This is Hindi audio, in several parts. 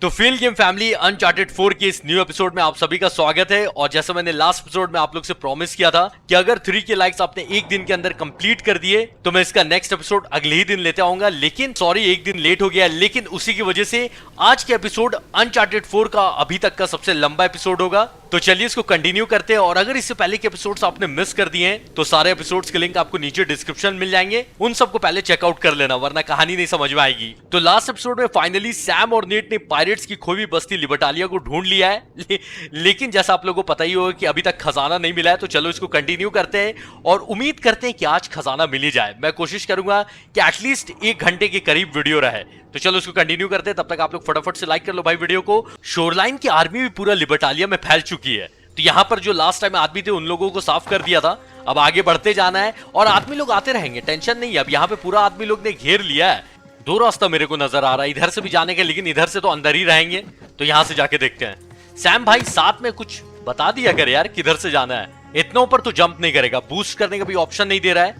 तो फील्ड गेम फैमिली अनचार्टेड 4 के इस न्यू एपिसोड में आप सभी का स्वागत है। और जैसा मैंने लास्ट एपिसोड में आप लोग से प्रॉमिस किया था कि अगर 3 के लाइक्स आपने एक दिन के अंदर कंप्लीट कर दिए तो मैं इसका नेक्स्ट एपिसोड अगले ही दिन लेते आऊंगा। लेकिन सॉरी, एक दिन लेट हो गया, लेकिन उसी की वजह से आज के एपिसोड अनचार्टेड 4 का अभी तक का सबसे लंबा एपिसोड होगा। तो चलिए इसको कंटिन्यू करते हैं। और अगर इससे पहले के एपिसोड्स आपने मिस कर दिए हैं तो सारे एपिसोड्स के लिंक आपको नीचे डिस्क्रिप्शन मिल जाएंगे, उन सबको पहले चेकआउट कर लेना, वरना कहानी नहीं समझ में आएगी। तो लास्ट एपिसोड में फाइनली सैम और नेट ने पायरेट्स की खोई बस्ती लिबर्टालिया को ढूंढ लिया है। लेकिन जैसा आप लोगों को पता ही होगा कि अभी तक खजाना नहीं मिला है। तो चलो इसको कंटिन्यू करते हैं और उम्मीद करते हैं कि आज खजाना मिल ही जाए। मैं कोशिश करूंगा कि एटलीस्ट 1 घंटे के करीब वीडियो रहे। तो चलो इसको कंटिन्यू करते हैं। तब तक आप लोग फटाफट से लाइक कर लो भाई वीडियो को। शोरलाइन की आर्मी भी पूरा लिबर्टालिया में फैल चुकी है। तो यहाँ पर जो लास्ट टाइम आदमी थे उन लोगों को साफ कर दिया था। अब आगे बढ़ते जाना है और आदमी लोग आते रहेंगे, टेंशन नहीं है। अब यहाँ पे पूरा आदमी लोग ने घेर लिया है। 2 रास्ता मेरे को नजर आ रहा है, इधर से भी जाने का, लेकिन इधर से तो अंदर ही रहेंगे। तो यहाँ से जाके देखते हैं। सैम भाई साथ में कुछ बता दिया कर यार, किधर से जाना है। इतना ऊपर तो जंप नहीं करेगा, बूस्ट करने का भी ऑप्शन नहीं दे रहा है।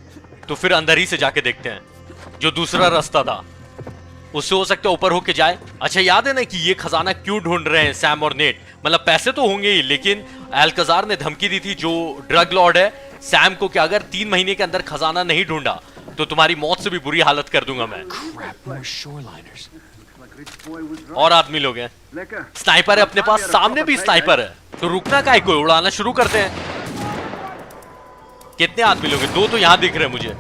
तो फिर अंदर ही से जाके देखते हैं। जो दूसरा रास्ता था उससे हो सकता है ऊपर होके जाए। अच्छा याद है ना कि ये खजाना क्यों ढूंढ रहे हैं सैम और नेट, मतलब पैसे तो होंगे ही, लेकिन अल्काजार ने धमकी दी थी जो ड्रग लॉर्ड है सैम को कि अगर 3 महीने के अंदर खजाना नहीं ढूंढा तो तुम्हारी मौत से भी बुरी हालत कर दूंगा मैं। और आदमी लोग हैं, स्नाइपर है अपने पास, सामने भी स्नाइपर है। तो रुकना का है, कोई उड़ाना शुरू करते हैं। कितने आदमी लोग हैं? 2 तो यहां दिख रहे हैं मुझे।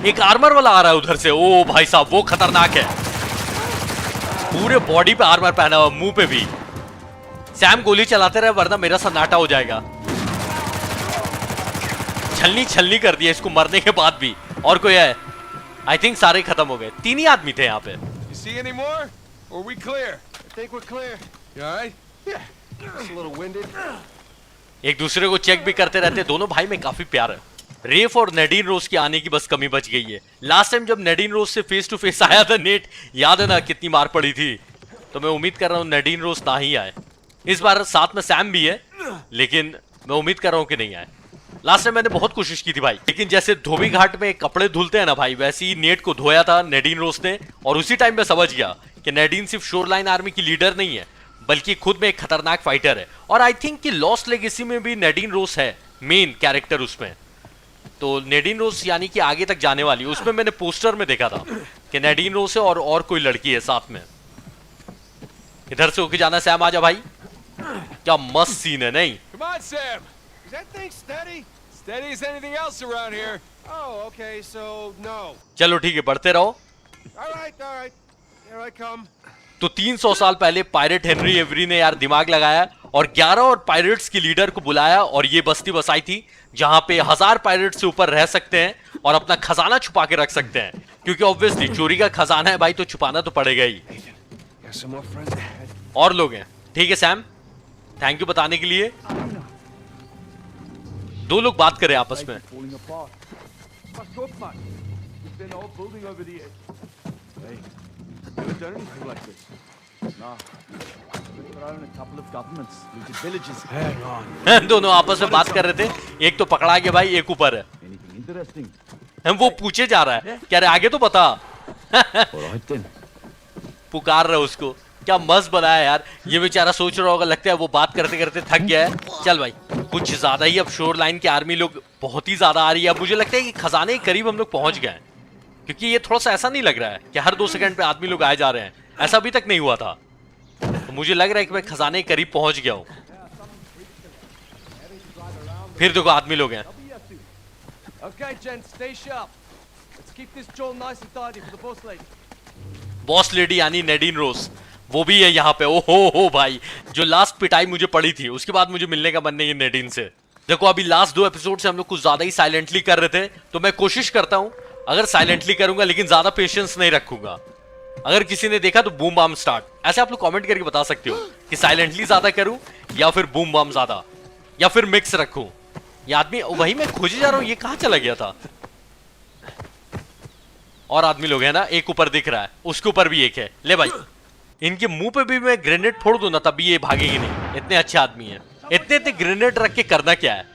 एक आर्मर वाला आ रहा है उधर से। ओ भाई साहब वो खतरनाक है, पूरे बॉडी पे आर्मर पहना हुआ, मुंह पे भी। सैम गोली चलाते रहे वरना मेरा सन्नाटा हो जाएगा। छलनी छलनी कर दिया इसको मरने के बाद भी। और कोई है? आई थिंक सारे खत्म हो गए। 3 ही आदमी थे यहाँ पे। एक दूसरे को चेक भी करते रहते। दोनों भाई में काफी प्यार है। रेफ और नेडीन रोज की आने की बस कमी बच गई है। लास्ट टाइम जब नेडीन रोज से फेस टू फेस आया था नेट, याद है ना कितनी मार पड़ी थी। तो मैं उम्मीद कर रहा हूँ नेडीन रोज ना ही आए। इस बार साथ में सैम भी है, लेकिन मैं उम्मीद कर रहा हूँ कि नहीं आए। लास्ट टाइम मैंने बहुत कोशिश की थी भाई, लेकिन जैसे धोबी घाट में कपड़े धुलते हैं ना भाई, वैसे ही नेट को धोया था नेडीन रोज ने। और उसी टाइम में समझ गया कि नेडीन सिर्फ शोरलाइन आर्मी की लीडर नहीं है, बल्कि खुद में एक खतरनाक फाइटर है। और आई थिंक कि लॉस्ट लेगेसी में भी नेडीन रोज है मेन कैरेक्टर उसमें। तो नेडीन रोज यानी कि आगे तक जाने वाली, उसमें मैंने पोस्टर में देखा था कि नेडीन रोज है और कोई लड़की है साथ में। इधर से होके जाना। सैम आजा भाई, क्या मस्त सीन है नहीं? चलो ठीक है, बढ़ते रहो। तो 300 साल पहले पायरेट हेनरी एवरी ने यार दिमाग लगाया और 11 और पायरेट्स की लीडर को बुलाया और ये बस्ती बसाई थी जहां पे 1000 पायरेट से ऊपर रह सकते हैं और अपना खजाना छुपा के रख सकते हैं। क्योंकि ऑब्वियसली चोरी का खजाना है भाई, तो छुपाना तो पड़ेगा ही। और लोग हैं। ठीक है सैम, थैंक यू बताने के लिए। 2 लोग बात करें आपस में। दोनों आपस में बात कर रहे थे। एक तो पकड़ा गया भाई, एक ऊपर है। वो पूछे जा रहा है, कह रहे आगे तो बता। पुकार रहे उसको। क्या मस्त बनाया यार। ये बेचारा सोच रहा होगा, लगता है वो बात करते करते थक गया है। चल भाई कुछ ज्यादा ही, अब शोर लाइन की आर्मी लोग बहुत ही ज्यादा आ रही है। अब मुझे लगता है कि खजाने के करीब हम लोग पहुंच गए हैं, क्योंकि ये थोड़ा सा ऐसा नहीं लग रहा है कि हर 2 सेकंड पे आदमी लोग आए जा रहे हैं। ऐसा अभी तक नहीं हुआ था। तो मुझे लग रहा है कि मैं खजाने के करीब पहुंच गया हूं। फिर देखो आदमी लोग हैं। बॉस लेडी यानी नेडीन रोज वो भी है यहाँ पे। ओहो भाई, जो लास्ट पिटाई मुझे पड़ी थी उसके बाद मुझे मिलने का मन नहीं है नेडीन से। देखो अभी लास्ट 2 एपिसोड से हम लोग कुछ ज्यादा ही साइलेंटली कर रहे थे, तो मैं कोशिश करता हूं अगर साइलेंटली करूंगा, लेकिन ज्यादा पेशेंस नहीं रखूंगा। अगर किसी ने देखा तो बूम बम स्टार्ट, ऐसे आप लोग कमेंट करके बता सकते हो कि साइलेंटली ज्यादा करूं या फिर बूम बम ज्यादा, या फिर मिक्स रखूं। ये आदमी वही मैं खोजे जा रहा हूं, ये कहां चला गया था? और आदमी लोग हैं ना, एक ऊपर दिख रहा है, उसके ऊपर भी एक है। ले भाई, इनके मुंह पे भी मैं ग्रेनेड फोड़ दूं ना तब भी ये भागेगी नहीं। इतने अच्छे आदमी हैं। इतने ग्रेनेड रख के करना क्या है?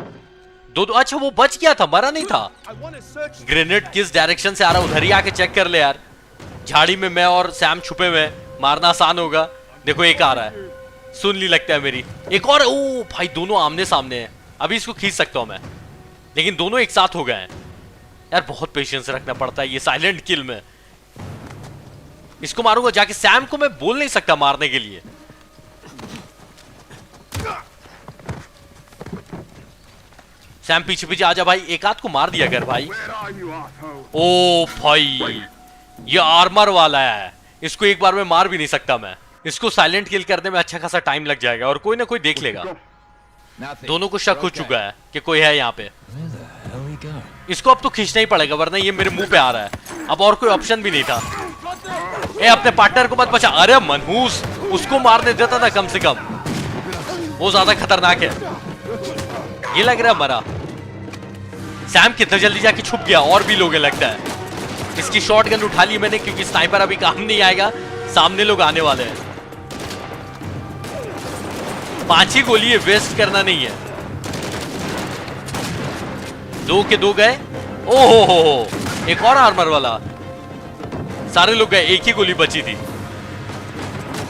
2 अच्छा वो बच गया था, मरा नहीं था। ग्रेनेड किस डायरेक्शन से आ रहा है उधर ही आके चेक कर ले यार। झाड़ी में मैं और सैम छुपे हुए, मारना आसान होगा। देखो एक आ रहा है, सुन ली लगता है मेरी। एक और, ओ भाई दोनों आमने सामने हैं। अभी इसको खींच सकता हूं मैं, लेकिन दोनों एक साथ हो गए हैं। यार बहुत पेशेंस रखना पड़ता है ये साइलेंट किल में। इसको मारूंगा जाके, सैम को मैं बोल नहीं सकता मारने के लिए। सैम पीछे पीछे आजा भाई, एक आध को मार दिया कर भाई। ओ भाई ये आर्मर वाला है, इसको एक बार में मार भी नहीं सकता मैं। इसको साइलेंट किल करने में अच्छा खासा टाइम लग जाएगा और कोई ना कोई देख लेगा। दोनों को शक हो चुका है कि कोई है यहाँ पे। इसको अब तो खींचना ही पड़ेगा वरना ये मेरे मुंह पे आ रहा है। अब और कोई ऑप्शन भी नहीं था। ए अपने पार्टनर को मत बचा। अरे मनहूस, उसको मारने देता था कम से कम, वो ज्यादा खतरनाक है। ये लग रहा है मरा। सैम कितना जल्दी जाके छुप गया, और भी लोग लगता है। इसकी शॉटगन उठा ली मैंने क्योंकि स्नाइपर अभी काम नहीं आएगा, सामने लोग आने वाले हैं। 5 ही गोली है, वेस्ट करना नहीं है। 2 के 2 गए। ओहो हो, एक और आर्मर वाला। सारे लोग गए, एक ही गोली बची थी।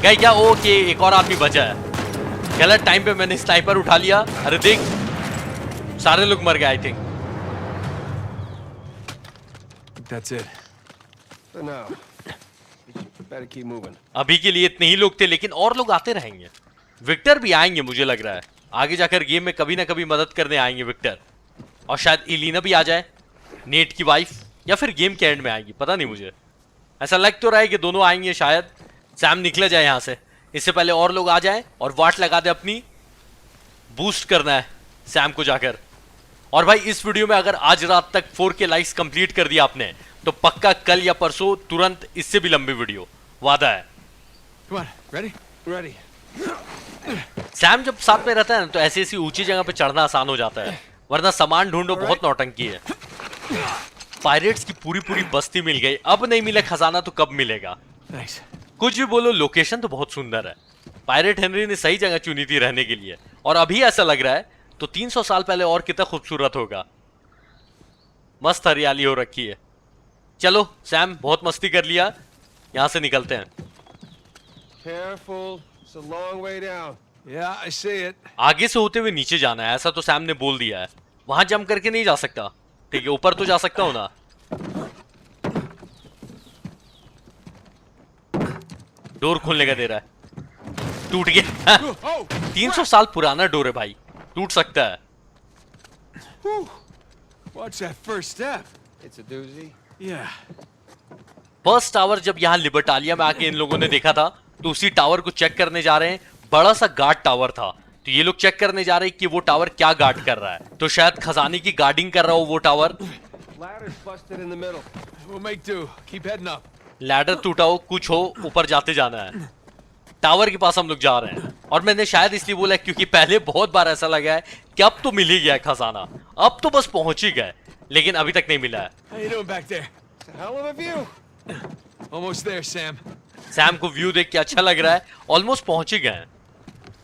गए क्या? ओके एक और आदमी बचा है। गलत टाइम पे मैंने स्नाइपर उठा लिया। अरे देख सारे लोग मर गए I think. That's it. For now. Better keep moving. अभी के लिए इतने ही लोग थे, लेकिन और लोग आते रहेंगे। विक्टर भी आएंगे मुझे लग रहा है, आगे जाकर गेम में कभी ना कभी मदद करने आएंगे विक्टर। और शायद इलीना भी आ जाए, नेट की वाइफ, या फिर गेम के एंड में आएगी, पता नहीं मुझे। ऐसा लग तो रहा है कि दोनों आएंगे शायद। सैम निकला जाए यहाँ से, इससे पहले और लोग आ जाए और वाट लगा दे अपनी। बूस्ट करना है सैम को जाकर। और भाई इस वीडियो में अगर आज रात तक 4K लाइक्स कंप्लीट कर दिया आपने, तो पक्का कल या परसों तुरंत इससे भी लंबी वीडियो, वादा है। Come on, ready? Ready. Sam जब साथ में रहता है ना, तो ऐसी ऐसी ऊंची जगह पे चढ़ना आसान हो जाता है, वरना सामान ढूंढो बहुत नौटंकी है। पायरेट्स की पूरी पूरी बस्ती मिल गई, अब नहीं मिले खजाना तो कब मिलेगा? Nice. कुछ भी बोलो, लोकेशन तो बहुत सुंदर है। पायरेट हेनरी ने सही जगह चुनी थी रहने के लिए, और अभी ऐसा लग रहा है तो 300 साल पहले और कितना खूबसूरत होगा। मस्त हरियाली हो रखी है। चलो सैम, बहुत मस्ती कर लिया, यहां से निकलते हैं। Careful. It's a long way down. Yeah, I see it. आगे से होते हुए नीचे जाना है, ऐसा तो सैम ने बोल दिया है। वहां जंप करके नहीं जा सकता, ठीक है ऊपर तो जा सकता हूं ना। डोर खोलने का दे रहा है, टूट गया। 300 साल पुराना डोर है भाई, टूट सकता है। Watch that first step. It's a doozy. Yeah. First tower जब यहाँ लिबर्टालिया में आके इन लोगों ने देखा था, तो उसी टावर को चेक करने जा रहे हैं। बड़ा सा गार्ड टावर था, तो ये लोग चेक करने जा रहे हैं कि वो टावर क्या गार्ड कर रहा है। तो शायद खजाने की गार्डिंग कर रहा हो वो tower. Ladder's busted in the middle. We'll make do. Keep heading up. Ladder टूटा हो, कुछ हो, ऊपर जाते जाना है। टावर के पास हम लोग जा रहे हैं, और मैंने शायद इसलिए बोला क्योंकि पहले बहुत बार ऐसा लगा है कि अब तो मिल ही गया खजाना, अब तो बस पहुंच ही गए, लेकिन अभी तक नहीं मिला है। How you doing back there? It's a hell of a view. Almost there, Sam. Sam को व्यू देख के अच्छा लग रहा है, ऑलमोस्ट पहुंच ही गए हैं।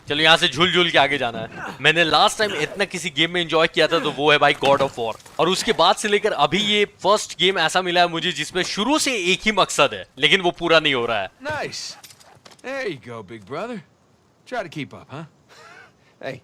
चलो यहाँ से झूल झूल के आगे जाना है। मैंने लास्ट टाइम इतना किसी गेम में एंजॉय किया था तो वो है भाई गॉड ऑफ वॉर, और उसके बाद से लेकर अभी ये फर्स्ट गेम ऐसा मिला है मुझे जिसमें शुरू से एक ही मकसद है, लेकिन वो पूरा नहीं हो रहा है। Nice. There you go, big brother. Try to keep up, huh? Hey,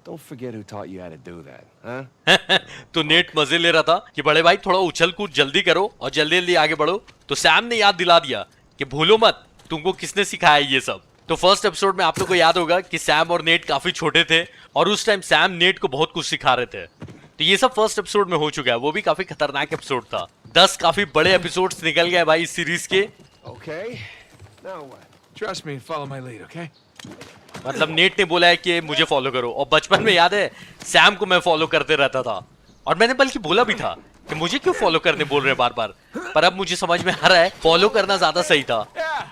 don't forget who taught you how to do that, huh? तो नेट मजे ले रहा था कि बड़े भाई थोड़ा उछल कूद जल्दी करो और जल्दी जल्दी आगे बढ़ो, तो सैम ने याद दिला दिया कि भूलो मत तुमको किसने सिखाया ये सब। तो फर्स्ट एपिसोड में आप लोग को याद होगा कि सैम और नेट काफी छोटे थे, और उस टाइम सैम नेट को बहुत कुछ सिखा रहे थे। तो ये सब फर्स्ट एपिसोड में हो चुका है, वो भी काफी खतरनाक एपिसोड था। 10 काफी बड़े एपिसोड्स निकल गए भाई इस सीरीज के। Okay. Now what? Trust me and follow my lead, okay? मतलब नेट ने बोला है कि मुझे फॉलो करो, और बचपन में याद है सैम को मैं फॉलो करते रहता था, और मैंने बल्कि बोला भी था कि मुझे क्यों फॉलो करने बोल रहे बार बार, पर अब मुझे समझ में आ रहा है फॉलो करना ज्यादा सही था। Yeah.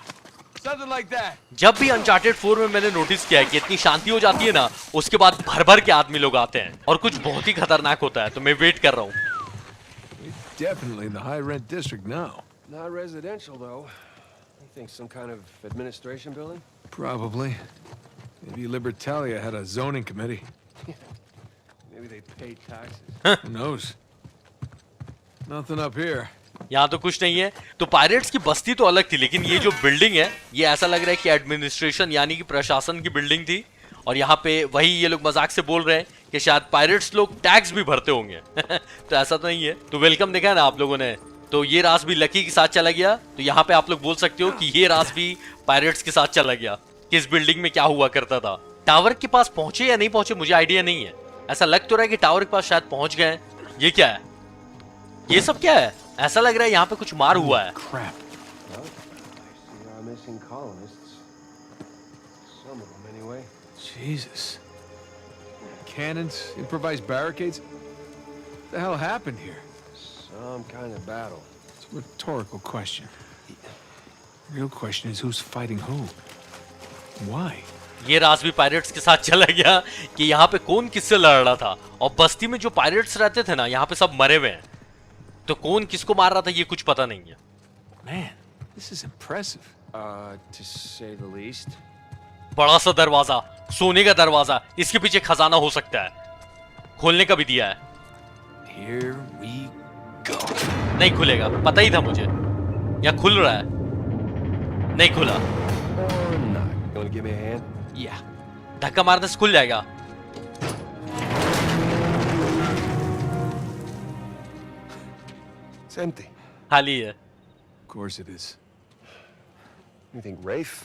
Something like that. जब भी अनचार्टेड 4 में मैंने नोटिस किया है कि इतनी शांति हो जाती है ना, उसके बाद भर भर के आदमी लोग आते हैं और कुछ बहुत ही खतरनाक होता है, तो मैं वेट कर रहा हूँ। We're definitely in the high rent district now. Not residential though. I think some kind of administration building. Probably. Maybe Libertalia had a zoning committee. Maybe they pay taxes. Who knows? Nothing up here. यहाँ तो कुछ नहीं है। तो पायरेट्स की बस्ती तो अलग थी, लेकिन ये जो बिल्डिंग है ये ऐसा लग रहा है कि एडमिनिस्ट्रेशन यानी कि प्रशासन की बिल्डिंग थी। और यहाँ पे वही ये लोग मजाक से बोल रहे हैं कि शायद पायरेट्स लोग टैक्स भी भरते होंगे। तो ऐसा तो नहीं है। तो वेलकम देखा है ना आप लोगों ने। तो ये रास भी लकी के साथ चला गया। तो यहाँ पे आप लोग बोल सकते हो कि ये रास भी पायरेट्स के साथ चला गया कि इस बिल्डिंग में क्या हुआ करता था। टावर के पास पहुंचे या नहीं पहुंचे मुझे आइडिया नहीं है। ऐसा लग तो रहा है कि टावर के पास शायद पहुंच गए। ये क्या है? ये सब क्या है? ऐसा लग रहा है यहाँ पे कुछ मार हुआ है। Crap. Well, I see our missing colonists. Some of them, anyway. Jesus. Cannons, improvised barricades. What the hell happened here? Some kind of battle. It's a rhetorical question. The real question is who's fighting who? Why? ये राज भी पायरेट्स के साथ चला गया कि यहाँ पे कौन किससे लड़ रहा था। और बस्ती में जो पायरेट्स रहते थे ना, यहाँ पे सब मरे हुए हैं। तो कौन किसको मार रहा था ये कुछ पता नहीं है। Man, this is impressive. To say the least. बड़ा सा दरवाजा, सोने का दरवाजा, इसके पीछे खजाना हो सकता है। खोलने का भी दिया है। Here we go. नहीं खुलेगा, पता ही था मुझे। या खुल रहा है? नहीं खुला। Or not. You wanna give me a hand? Yeah. धक्का मारने से खुल जाएगा। It's empty. खाली है। Of course it is. You think Rafe?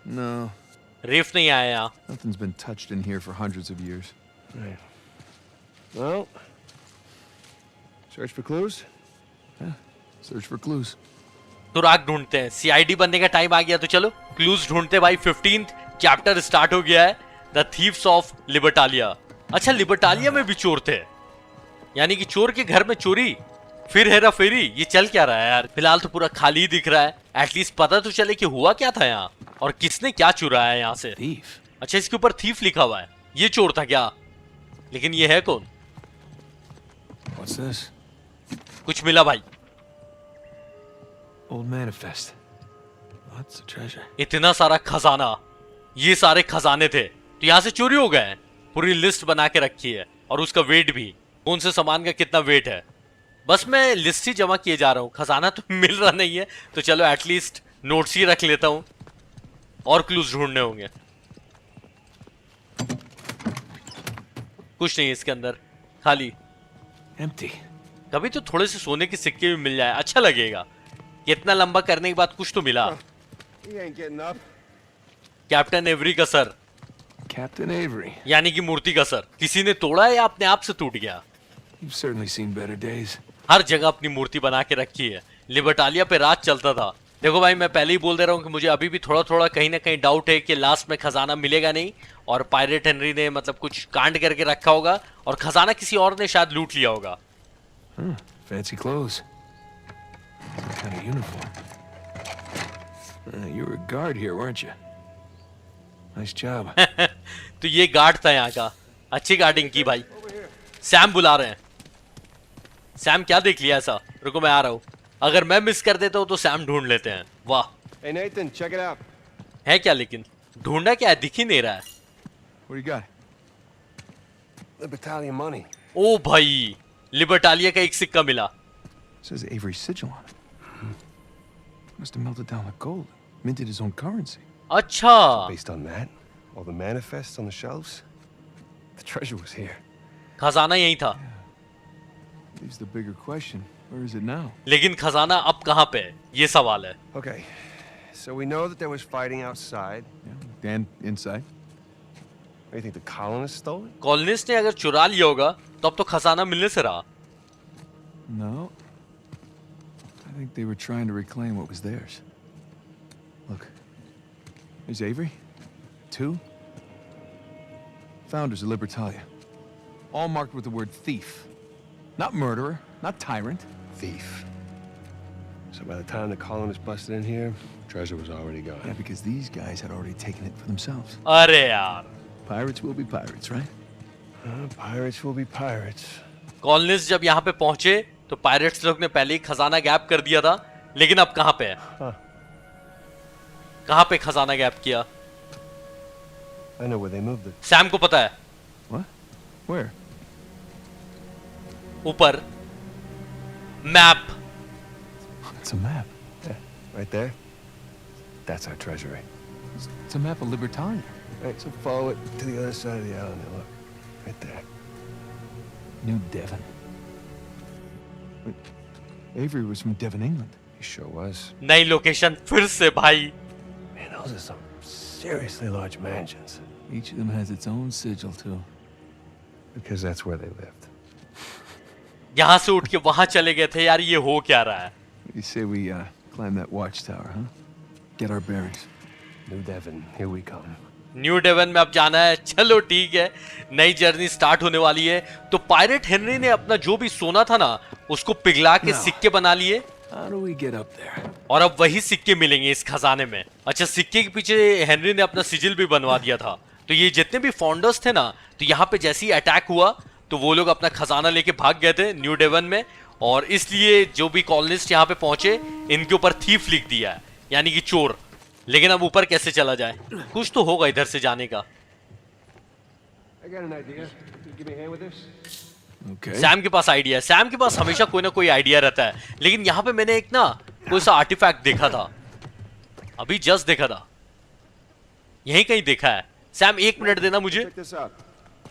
No, रेफ नहीं आया यहाँ। nothing's been touched in here for hundreds of years. Right. Well, search for clues? Search for clues. तो राग ढूंढते हैं। सीआईडी बनने का टाइम आ गया तो चलो क्लूज ढूंढते भाई। 15th चैप्टर स्टार्ट हो गया है, द थीव्स ऑफ लिबर्टालिया। अच्छा, लिबर्टालिया में भी चोर थे, यानी कि चोर के घर में चोरी, फिर हेरा फेरी। ये चल क्या रहा है यार? फिलहाल तो पूरा खाली दिख रहा है। एटलीस्ट पता तो चले कि हुआ क्या था यहाँ और किसने क्या चुराया यहाँ से। Thief. अच्छा, इसके ऊपर थीफ लिखा हुआ है। ये चोर था क्या? लेकिन ये है कौन? What's this? कुछ मिला भाई। Old manifest. Lots of treasure. इतना सारा खजाना, ये सारे खजाने थे तो यहाँ से चोरी हो गए हैं। पूरी लिस्ट बना के रखी है और उसका वेट भी, कौन से सामान का कितना वेट है। बस मैं लिस्ट ही जमा किए जा रहा हूँ, खजाना तो मिल रहा नहीं है। तो चलो एटलीस्ट नोट्स ही रख लेता हूँ और क्लूज ढूंढने होंगे। कुछ नहीं इसके अंदर, खाली। Empty. कभी तो थोड़े से सोने के सिक्के भी मिल जाए, अच्छा लगेगा। कितना लंबा करने के बाद कुछ तो मिला। He ain't getting up. Captain every का सर, Captain Avery. यानी कि मूर्ति का सर। किसी ने तोड़ा या अपने आप से टूट गया? You've certainly seen better days. हर जगह अपनी मूर्ति बना के रखी है। लिबर्टालिया पे राज चलता था। देखो भाई, मैं पहले ही बोल दे रहा हूँ कि मुझे अभी भी थोड़ा थोड़ा कहीं ना कहीं डाउट है कि लास्ट में खजाना मिलेगा नहीं और पायरेट हेनरी ने मतलब कुछ कांड करके रखा होगा और खजाना किसी और ने शायद लूट लिया होगा। Fancy clothes. What kind of uniform? You were a guard here, weren't you? Nice job. तो ये गार्ड था यहाँ का। अच्छी गार्डिंग की भाई। सैम बुला रहे हैं। सैम क्या देख लिया ऐसा? रुको मैं आ रहा हूँ। अगर मैं मिस कर देता हूँ तो सैम ढूंढ लेते हैं। वाह, Hey Nathan, check it out. है क्या? लेकिन ढूंढा क्या है? दिख ही नहीं रहा है। What do you got? The battalion money. ओ भाई, लिबर्टालिया का एक सिक्का मिला। Says Avery sigil on it. Must have melted down the gold. Minted his own currency. अच्छा, Based on that, all the manifests on the shelves, the treasure was here. खजाना यही था। Leaves the bigger question. Where is it now? लेकिन खजाना अब कहाँ पे है? ये सवाल है। Okay, so we know that there was fighting outside. Yeah. And inside? What, you think the colonists stole it? Colonist ने अगर चुरा लिया होगा तो अब तो खजाना मिलने से रहा। No. I think they were trying to reclaim what was theirs. Look. There's Avery. 2. Founders of Libertalia. All marked with the word thief. Not murderer, not tyrant. Thief. So by the time the colonists busted in here, treasure was already Yeah, gone. because these guys had already taken it for themselves. अरे यार, Pirates will be pirates, right? Pirates will be pirates. Colonist जब यहाँ पे पहुंचे तो पायरेट्स लोग ने पहले ही खजाना गैप कर दिया था। लेकिन अब कहाँ पे है? कहाँ पे खजाना गैप किया? I know where they moved it. Sam को पता है। What? Where? ऊपर map. It's a map. Yeah, right there. That's our treasury. It's a map of Libertalia. Right, so follow it to the other side of the island there, look. Right there. New Devon. Wait, Avery was from Devon, England. He sure was. नई लोकेशन फिर से भाई। Man, those are some seriously large mansions. Each of them has its own sigil, too. Because that's where they lived. यहां से उठ के वहां चले गए थे यार, ये हो क्या रहा है? You say we climb that watchtower, huh? Get our bearings. New Devon, here we come. New Devon में अब जाना है। चलो ठीक है, नई जर्नी स्टार्ट होने वाली है। तो पायरेट हेनरी ने अपना जो भी सोना था ना, उसको पिघला के सिक्के बना लिए। How do we get up there? और अब वही सिक्के मिलेंगे इस खजाने में। अच्छा, सिक्के के पीछे हेनरी ने अपना सिजिल भी बनवा दिया था। तो ये जितने भी फाउंडर्स थे ना, तो यहाँ पे जैसे ही अटैक हुआ तो वो लोग अपना खजाना लेके भाग गए थे न्यू डेवन में। और इसलिए जो भी कॉलोनिस्ट यहाँ पे पहुंचे, इनके ऊपर थीफ लिख दिया है, यानी कि चोर। लेकिन अब ऊपर कैसे चला जाए? कुछ तो होगा इधर से जाने का। I got an idea. Can you give me a hand with this? Okay. Sam के पास आइडिया है। सैम के पास हमेशा कोई ना कोई आइडिया रहता है। लेकिन यहाँ पे मैंने एक ना कोई सा आर्टिफैक्ट देखा था, अभी जस्ट देखा था, यहीं कहीं देखा है। सैम 1 मिनट देना मुझे। Check this out.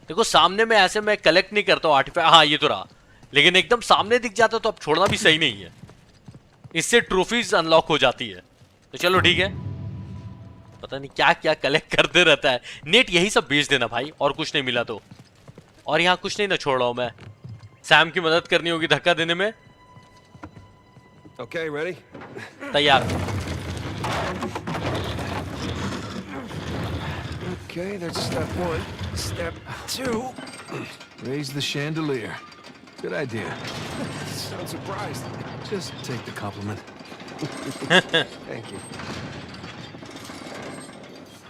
देखो सामने में ऐसे मैं कलेक्ट नहीं करता हूँ आर्टिफैक्ट। हाँ, ये तो रहा। लेकिन एकदम सामने दिख जाता तो अब छोड़ना भी सही नहीं है। इससे ट्रॉफीज अनलॉक हो जाती है। तो चलो ठीक है, पता नहीं क्या क्या कलेक्ट करते रहता है। नेट यही सब बेच देना भाई, और कुछ नहीं मिला तो। और यहाँ कुछ नहीं ना छोड़ रहा हूँ मैं। सैम की मदद करनी होगी धक्का देने में। Okay, ready? तैयार। Okay, that's step 1. Step 2. Raise the chandelier. Good idea. Sound surprised. Just take the compliment. Thank you.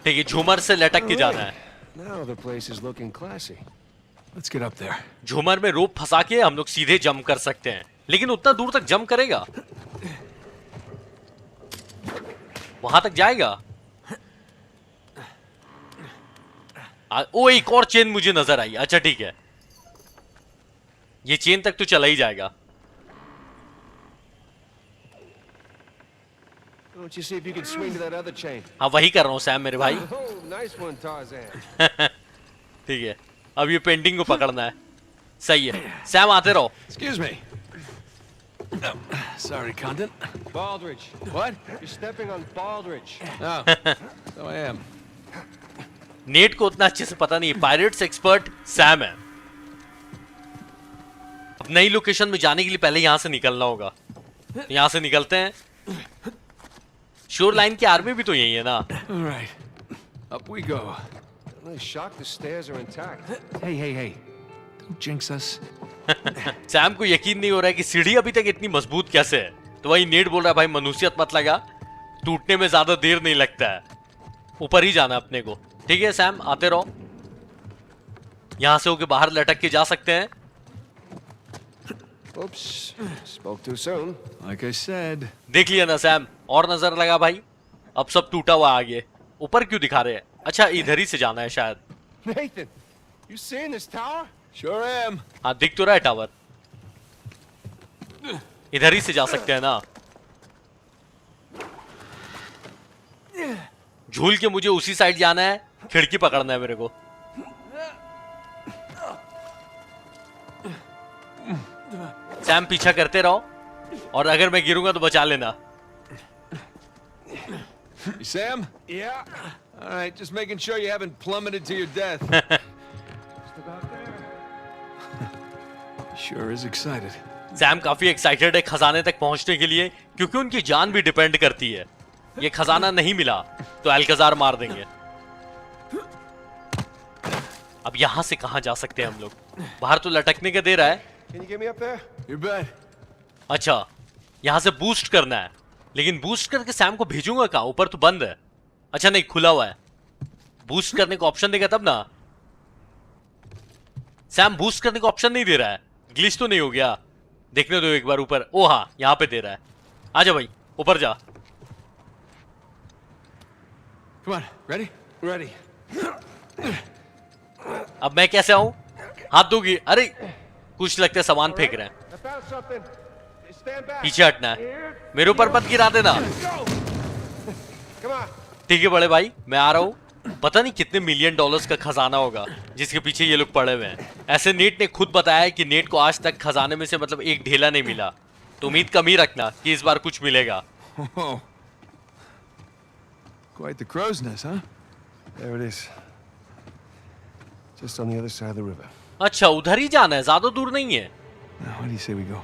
ठीक है, झूमर से लटक के जाना है। Now the place is looking classy. Let's get up there. झूमर में रोप फंसा के हम लोग सीधे जंप कर सकते हैं। लेकिन उतना दूर तक जंप करेगा? वहां तक जाएगा? ओ, एक और चेन मुझे नजर आई। अच्छा ठीक है, ये चेन तक तो चला ही जाएगा। Why don't you see if you can swing to that other chain? हाँ, वही कर रहा हूँ सैम मेरे भाई। Oh, nice one, Tarzan. ठीक है, अब ये पेंटिंग को पकड़ना है। सही है, सैम आते रहो। Excuse me. Oh, sorry, Condon. Baldridge. What? You're stepping on Baldridge. Oh, so I am. Net को उतना अच्छे से पता नहीं। पायरेट्स एक्सपर्ट सैम है। अब नई लोकेशन में जाने के लिए पहले यहां से निकलना होगा। यहां से निकलते हैं। शोर लाइन की आर्मी भी तो यही है ना। All right. Up we go. I'm really shocked the stairs are intact. Hey. Don't jinx us. Sam को यकीन नहीं हो रहा है कि सीढ़ी अभी तक इतनी मजबूत कैसे है। तो वही नेट बोल रहा है, भाई मनुष्यत मत लगा, टूटने में ज्यादा देर नहीं लगता है। ऊपर ही जाना अपने को। ठीक है सैम, आते रहो। यहां से होके बाहर लटक के जा सकते हैं। Oops. Spoke too soon. Like I said. देख लिया ना सैम, और नजर लगा भाई। अब सब टूटा हुआ आगे। ऊपर क्यों दिखा रहे हैं? अच्छा, इधर ही से जाना है शायद। Nathan, you seeing this tower? Sure am. हाँ, दिख तो रहा है टावर। इधर ही से जा सकते हैं ना। झूल के मुझे उसी साइड जाना है, खिड़की पकड़ना है मेरे को। सैम पीछा करते रहो, और अगर मैं गिरूंगा तो बचा लेना। Sam? Yeah. All right, just making sure you haven't plummeted to your death. Just about there. Sure is excited. Sam काफी एक्साइटेड है खजाने तक पहुंचने के लिए, क्योंकि उनकी जान भी डिपेंड करती है। ये खजाना नहीं मिला तो अल्काजार मार देंगे। अब यहां से कहां जा सकते हैं हम लोग? बाहर तो लटकने का दे रहा है। Can you get me up there? You bet. अच्छा, यहां से बूस्ट करना है, लेकिन बूस्ट करके सैम को भेजूंगा कहां? ऊपर तो बंद है। अच्छा नहीं, खुला हुआ है। बूस्ट करने को ऑप्शन देगा तब ना। सैम बूस्ट करने को ऑप्शन नहीं दे रहा है। ग्लिच तो नहीं हो गया? देखने दो एक बार ऊपर। ओ हाँ, यहां पे दे रहा है। आजा भाई, ऊपर जा। Come on, ready? Ready. अब मैं कैसे आऊं? हाथ दोगी? अरे कुछ लगता है सामान फेंक रहे हैं। I found something. Stand back. पीछे हटना है, मेरे ऊपर मत गिरा देना। Come on. ठीक है बड़े भाई, मैं आ रहा हूँ। पता नहीं कितने $1 मिलियन का खजाना होगा जिसके पीछे ये लोग पड़े हुए हैं। ऐसे नेट ने खुद बताया है कि नेट को आज तक खजाने में से मतलब एक ढेला नहीं मिला, तो उम्मीद कम ही रखना कि इस बार कुछ मिलेगा। Oh. Quite the crow's nest, huh? There it is. Just on the other side of the river. अच्छा, उधर ही जाना है, ज्यादा दूर नहीं है। Now, what do you say we go?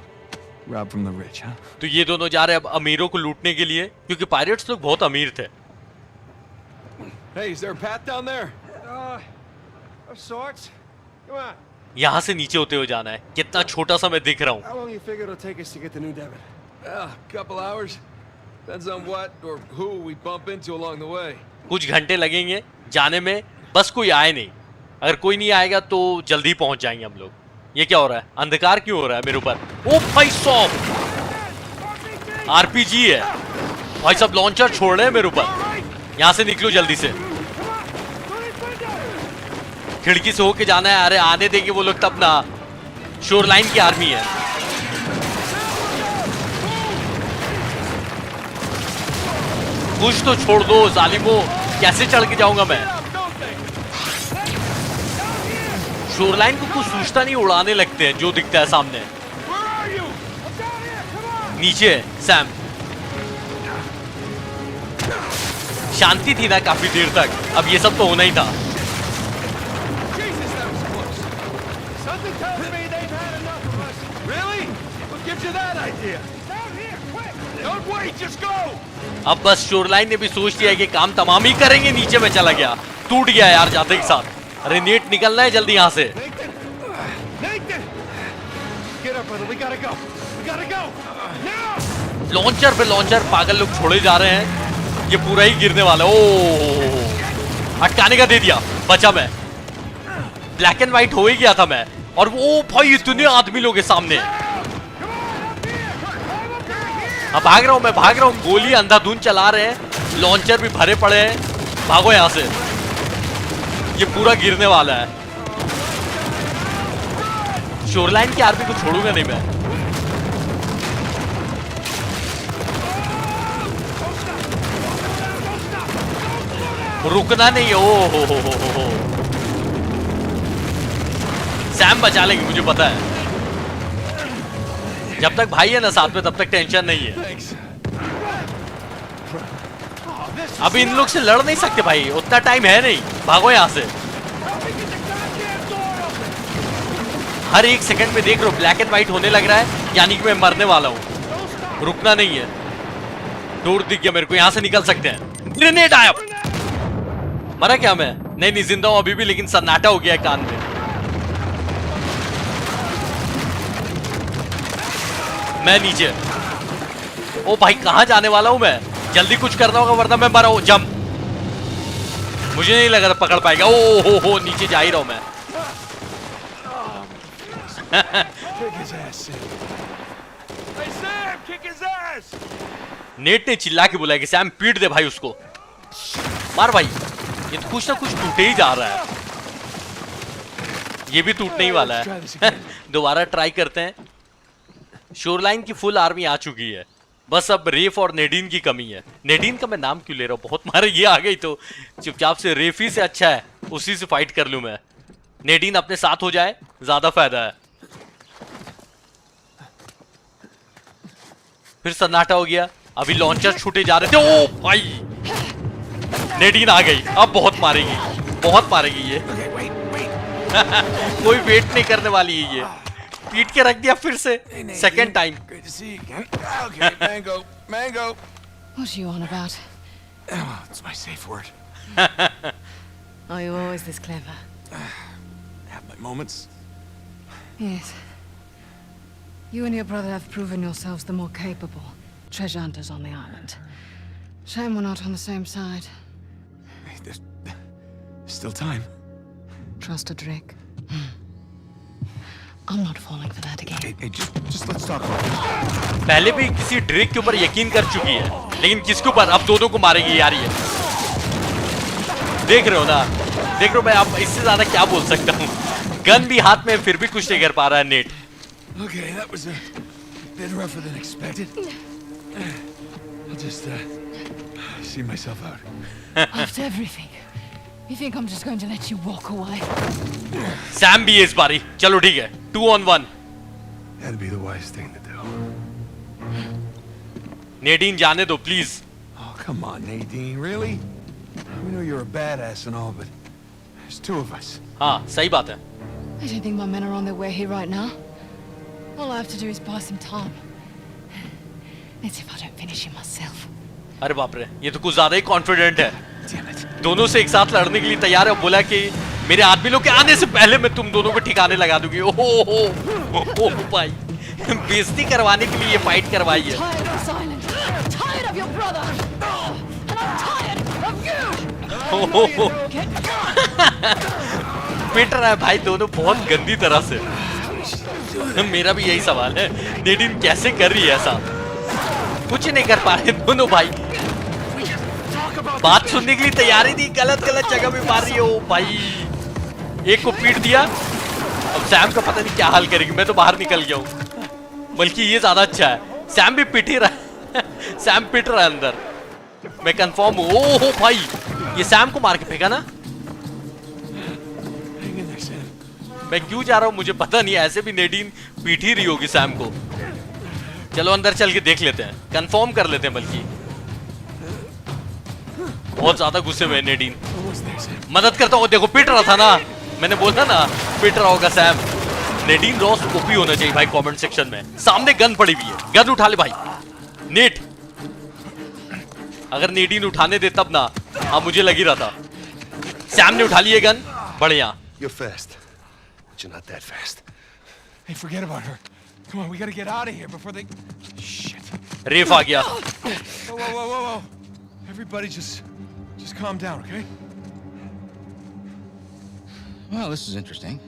Rob from the rich, huh? तो ये दोनों जा रहे हैं अब अमीरों को लूटने के लिए, क्योंकि पायरेट्स लोग बहुत अमीर थे। Hey, is there a path down there? Of sorts. Come on. यहाँ से नीचे होते हुए जाना है। कितना छोटा सा मैं दिख रहा हूँ। How long you figure it'll take us to get to New Devon? Couple hours. Depends on what or who we bump into along the way. कुछ घंटे लगेंगे जाने में, बस कोई आए नहीं। अगर कोई नहीं आएगा तो जल्दी पहुंच जाएंगे हम लोग। ये क्या हो रहा है? अंधकार क्यों हो रहा है मेरे ऊपर? ओ भाई साहब, आरपीजी है भाई साहब, लॉन्चर छोड़ रहे हैं मेरे ऊपर। यहाँ से निकलो जल्दी से, खिड़की से होके जाना है। अरे आने देंगे वो लोग तब ना, शोरलाइन की आर्मी है। कुछ तो छोड़ दो जालिमो, कैसे चढ़ के जाऊंगा मैं? शोरलाइन को कुछ सूझता नहीं, उड़ाने लगते हैं जो दिखता है सामने। नीचे सैम, शांति थी ना काफी देर तक, अब ये सब तो होना ही था। Something tells me they've had enough of us. Really? What gives you that idea? Down here, quick! Don't wait, just go! अब बस शोरलाइन ने भी सोच लिया कि काम तमाम ही करेंगे। नीचे में चला गया, टूट गया यार जाते के साथ। अरे नेट निकलना है जल्दी यहाँ से। Nathan! Nathan! Get up, brother. We gotta go. We gotta go. Now! Launcher पे लॉन्चर पागल लोग छोड़े जा रहे हैं। ये पूरा ही गिरने वाला है। ओ, अटकाने का दे दिया, बचा मैं। ब्लैक एंड व्हाइट हो ही गया था मैं। और वो भाई इतने आदमी लोग हैं सामने। अब भाग रहा हूं मैं, भाग रहा हूं। गोली अंधाधुंध चला रहे हैं, लॉन्चर भी भरे पड़े हैं। भागो यहां से, ये पूरा गिरने वाला है। शोरलाइन की आर्मी को छोड़ूंगा नहीं मैं। रुकना नहीं है। ओ हो। सैम बचा लेंगे, मुझे पता है। जब तक भाई है ना साथ में, तब तक टेंशन नहीं है। Thanks. अभी इन लोग से लड़ नहीं सकते भाई, उतना टाइम है नहीं। भागो यहाँ से। हर एक सेकंड में देख रहे हो ब्लैक एंड व्हाइट होने लग रहा है, यानी कि मैं मरने वाला हूँ। रुकना नहीं है। डोर दिख गया मेरे को, यहाँ से निकल सकते हैं। ग्रेनेड आया। मरा क्या मैं? नहीं, जिंदा हूं अभी भी, लेकिन सन्नाटा हो गया है कान में। मैं नीचे। ओ भाई, कहां जाने वाला हूं मैं? जल्दी कुछ करना होगा वरना मैं मरा हूं। जंप, मुझे नहीं लगा था पकड़ पाएगा। ओ हो, नीचे जा ही रहा हूं मैं। Kick his ass, Sam. Hey, Sam, kick his ass! Net ने चिल्ला के बुलाया कि सैम पीट दे भाई उसको। मार भाई, ये तो कुछ ना कुछ टूटे ही जा रहा है। ये भी टूटने ही वाला है। दोबारा ट्राई करते हैं। शोरलाइन की फुल आर्मी आ चुकी है, बस अब रेफ और नेडीन की कमी है। नेडीन का मैं नाम क्यों ले रहा हूँ? बहुत मारे, ये आ गई तो चुपचाप से रेफी से अच्छा है उसी से फाइट कर लूं मैं। नेडीन अपने साथ हो जाए, ज्यादा फायदा है। फिर सन्नाटा हो गया। अभी लॉन्चर छूटे जा रहे थे। ओ भाई, नेडीन आ गई, अब बहुत मारेगी, बहुत मारेगी ये। कोई वेट नहीं करने वाली है ये। पीट के रख दिया फिर से, second time. Good to see you again. Okay, mango, mango. What are you on about? Oh, it's my safe word. Are you always this clever? Have my moments. Yes. You and your brother have proven yourselves the more capable treasure hunters on the island. Shame we're not on the same side. Hey, there's still time. Trust a Drake. I'm not falling for that again. Hey, just let's talk about this. पहले भी किसी ड्रेक के ऊपर यकीन कर चुकी है, लेकिन किसके ऊपर? अब दोनों को मारेगी यार ये। देख रहे हो ना, देख रहे हो मैं, अब इससे ज्यादा क्या बोल सकता हूँ? गन भी हाथ में, फिर भी कुछ नहीं कर पा रहा है net. Okay, that was a bit rougher than expected. I'll just see myself out. After everything, you think I'm just going to let you walk away? Sam भी है इस बारी। चलो ठीक है, 2 on 1। That'd be the wise thing to do. नेडीन जाने दो please. Oh, come on, Nadine, really? We know you're a badass and all, but there's 2 of us. हाँ सही बात है। I don't think my men are on their way here right now. All I have to do is buy some time. Let's see if I don't finish him myself. अरे बाप रे, ये तो कुछ ज्यादा ही कॉन्फिडेंट है। Damn it. दोनों से एक साथ लड़ने के लिए तैयार है। बोला कि मेरे आदमी लोग के आने से पहले मैं तुम दोनों को ठिकाने लगा दूंगी। ओहो भाई, बेइज्जती करवाने के लिए ये फाइट करवाई है। Tired of silence. Tired of your brother. And I'm tired of you. पिट रहा है भाई दोनों बहुत गंदी तरह से। मेरा भी यही सवाल है, नेडिन कैसे कर रही है ऐसा? कुछ नहीं कर पा रहे दोनों भाई। बात सुनने के लिए तैयार ही नहीं, गलत गलत जगह पे मार रही हो भाई। एक को पीट दिया, अब सैम का पता नहीं क्या हाल करेगी। मैं तो बाहर निकल गया हूँ, बल्कि ये ज्यादा अच्छा है। सैम भी पिट ही रहा है। सैम पिट रहा है अंदर, मैं कंफर्म हूँ। ओहो भाई, ये सैम को मार के फेंका ना। Hang in there, Sam. मैं क्यों जा रहा हूँ मुझे पता नहीं, ऐसे भी नेडीन पीट ही रही होगी सैम को। चलो अंदर चल के देख लेते हैं, कंफर्म कर लेते हैं। बल्कि बहुत ज्यादा गुस्से में नेडीन। Almost there, Sam. मदद करता हूँ। देखो पिट रहा था ना, मैंने बोला ना पिट रहा होगा सैम। नेडीन रॉस ओपी होना चाहिए भाई कमेंट सेक्शन में। सामने गन पड़ी हुई है, गन उठा ले भाई। नेट अगर नेडीन उठाने दे तब ना। हाँ मुझे लग ही रहा था। सैम ने उठा लिए गन, बढ़िया। You're fast, but you're not that fast. Hey, forget about her. Come on, we gotta get out of here before they... Shit. रेफ आ गया। Whoa. Everybody just calm down, okay? Well, this is interesting.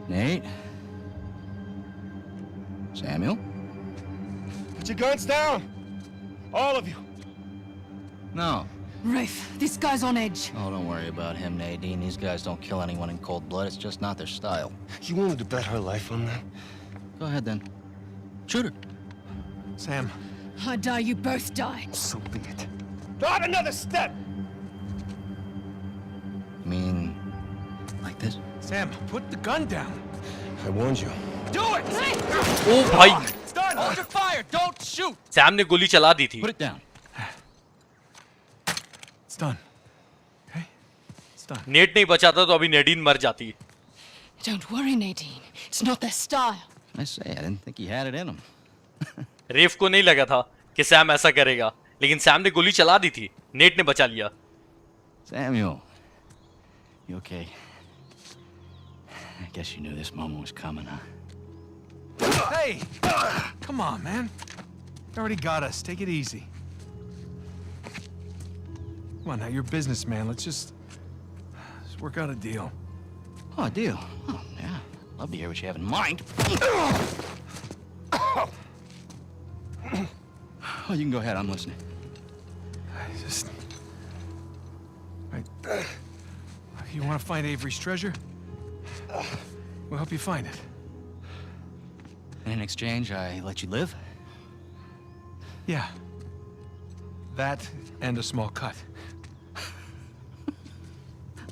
Nate? Samuel? Put your guns down! All of you! No. Rafe, this guy's on edge. Oh, don't worry about him, Nadine. These guys don't kill anyone in cold blood. It's just not their style. You wanted to bet her life on that? Go ahead, then. Shoot her. Sam, I die, you both die. So be it. Not another step! You mean... like this? Sam, put the gun down. I warned you. Do it! ओ भाई, It's done! Hold your fire! Don't shoot! Sam ने गोली चला दी थी। Put it down. It's done. Okay? It's done. Net नहीं बचाता तो अभी नेडीन मर जाती। Don't worry, Nadine. It's not their style. I say, I didn't think he had it in him. रेफ को नहीं लगा था कि सैम ऐसा करेगा, लेकिन सैम ने गोली चला दी थी। नेट ने बचा लिया। Samuel. You okay? I guess you knew this moment was coming, huh? Hey! Come on, man. You already got us. Take it easy. Come on, now you're a businessman. Let's just work out a deal. Oh, a deal. Oh, yeah. Love to hear what you have in mind. Oh, you can go ahead. I'm listening. Just... Right. You want to find Avery's treasure? We'll help you find it. And in exchange, I let you live? Yeah. That and a small cut.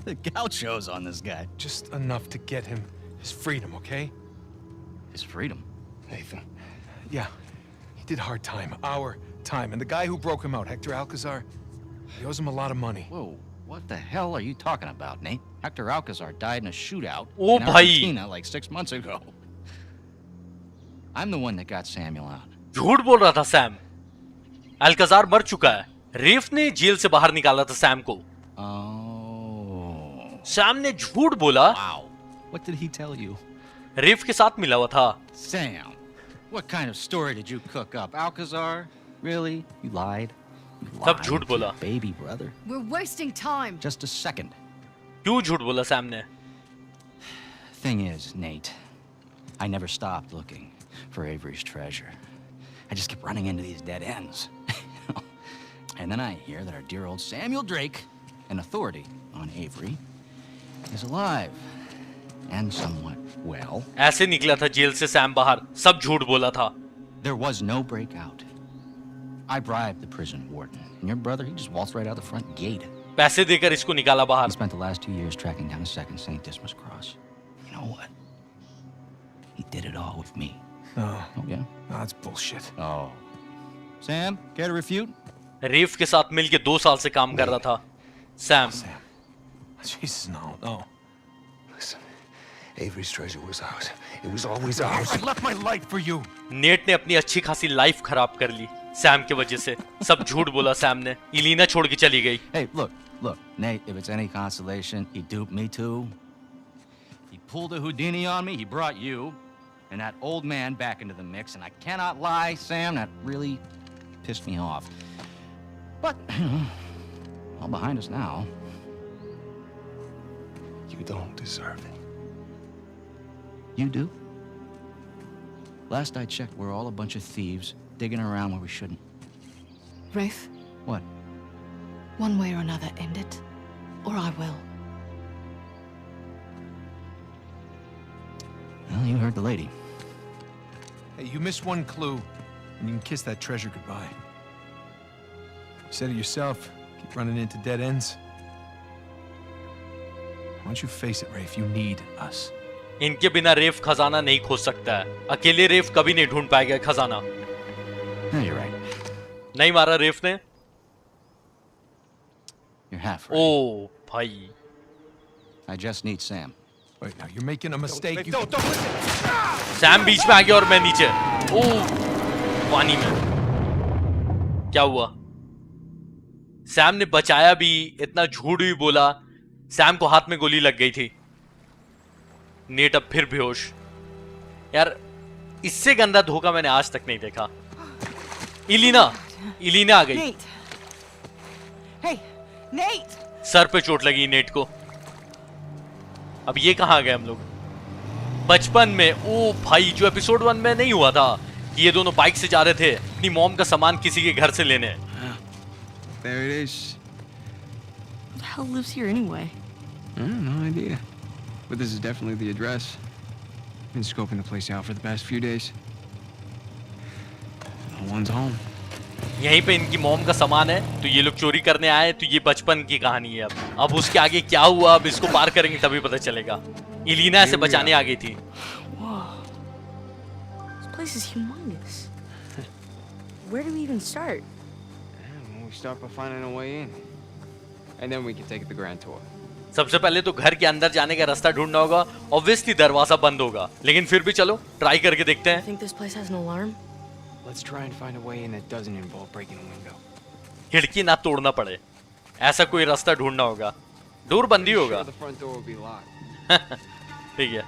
The gauchos on this guy. Just enough to get him his freedom, okay? His freedom. Nathan. Yeah. He did hard time. Our time. And the guy who broke him out, Hector Alcazar, he owes him a lot of money. Whoa, what the hell are you talking about, Nate? Hector Alcazar died in a shootout Oh, in bhai. Argentina like 6 months ago. I'm the one that got Samuel out. झूठ बोल रहा था सैम। अल्काजार मर चुका है। रेफ ने जेल से बाहर निकाला था सैम को। Oh. सैम ने झूठ बोला। Wow. What did he tell you? रेफ के साथ मिला हुआ था। Sam, what kind of story did you cook up? Alcazar? Really? You lied? You सब lied झूठ to बोला। your baby brother? We're wasting time. Just a second. क्यों झूठ बोला सैम ने? Thing is, Nate, I never stopped looking for Avery's treasure. I just kept running into these dead ends. And then I hear that our dear old Samuel Drake, an authority on Avery, is alive and somewhat well. ऐसे निकला था जेल से सैम बाहर, सब झूठ बोला था। There was no breakout. I bribed the prison warden, and your brother, he just waltzed right out the front gate. पैसे देकर इसको निकाला He बाहर। spent the last 2 years tracking down a second St. Dismas cross. You know what? He did it all with me. No, Oh, yeah? no, that's bullshit. Oh. Sam, care to refute? रेफ के साथ मिलके 2 साल से काम कर रहा था Sam. Sam. Jesus, no, no. Listen, Avery's treasure was ours. It was always ours. I left my life for you. Net ने अपनी अच्छी खासी लाइफ खराब कर ली सैम की वजह से। सब झूठ बोला सैम ने। इलीना छोड़ के चली गई। Hey, look, Nate, if it's any consolation, he duped me too. He pulled a Houdini on me, he brought you and that old man back into the mix, and I cannot lie, Sam, that really pissed me off. But, all behind us now. You don't deserve it. You do? Last I checked, we're all a bunch of thieves digging around where we shouldn't. Rafe, What? one way or another, end it, or I will. Well, you heard the lady. Hey, you missed one clue, and you can kiss that treasure goodbye. You said it yourself. Keep running into dead ends. Why don't you face it, Rafe? You need us. इनके बिना रेफ खजाना नहीं खोज सकता है। अकेले रेफ कभी नहीं ढूंढ पाएगा खजाना। No, you're right. नहीं मारा रेफ ने। You're half right. ओ भाई I just need Sam. Wait, now you're making a mistake. Wait, don't listen. Sam बीच में आ गया और मैं नीचे। ओ पानी में क्या हुआ? सैम ने बचाया भी, इतना झूठ भी बोला। सैम को हाथ में गोली लग गई थी। नेट अब फिर बेहोश। यार इससे गंदा धोखा मैंने आज तक नहीं देखा। इलीना आ गई। Nate! Hey, Nate! सर पे चोट लगी नेट को। अब ये कहां गए हम लोग? बचपन में, ओ भाई, जो एपिसोड 1 में नहीं हुआ था कि ये दोनों बाइक से जा रहे थे अपनी मॉम का सामान किसी के घर से लेने। There it is. Who the hell lives here anyway? No idea. But this is definitely the address. Been scoping the place out for the past few days. No one's home. यहीं पे इनकी मॉम का सामान है, तो ये लोग चोरी करने आए। तो ये बचपन की कहानी है। अब उसके आगे क्या हुआ, अब इसको पार करेंगे तभी पता चलेगा। इलीना से बचाने आ गई थी। Whoa. This place is humongous. Where do we even start? We start by finding a way in. And then we can take the grand tour. सबसे पहले तो घर के अंदर जाने का रास्ता ढूंढना होगा। ऑब्वियसली दरवाजा बंद होगा, लेकिन फिर भी चलो ट्राई करके देखते I हैं। think this place has an alarm. Let's try and find a way in that doesn't involve breaking a window. खिड़की ना तोड़ना पड़े, ऐसा कोई रास्ता ढूंढना होगा। डोर बंद ही होगा। Sure, the front door will be locked. ठीक है।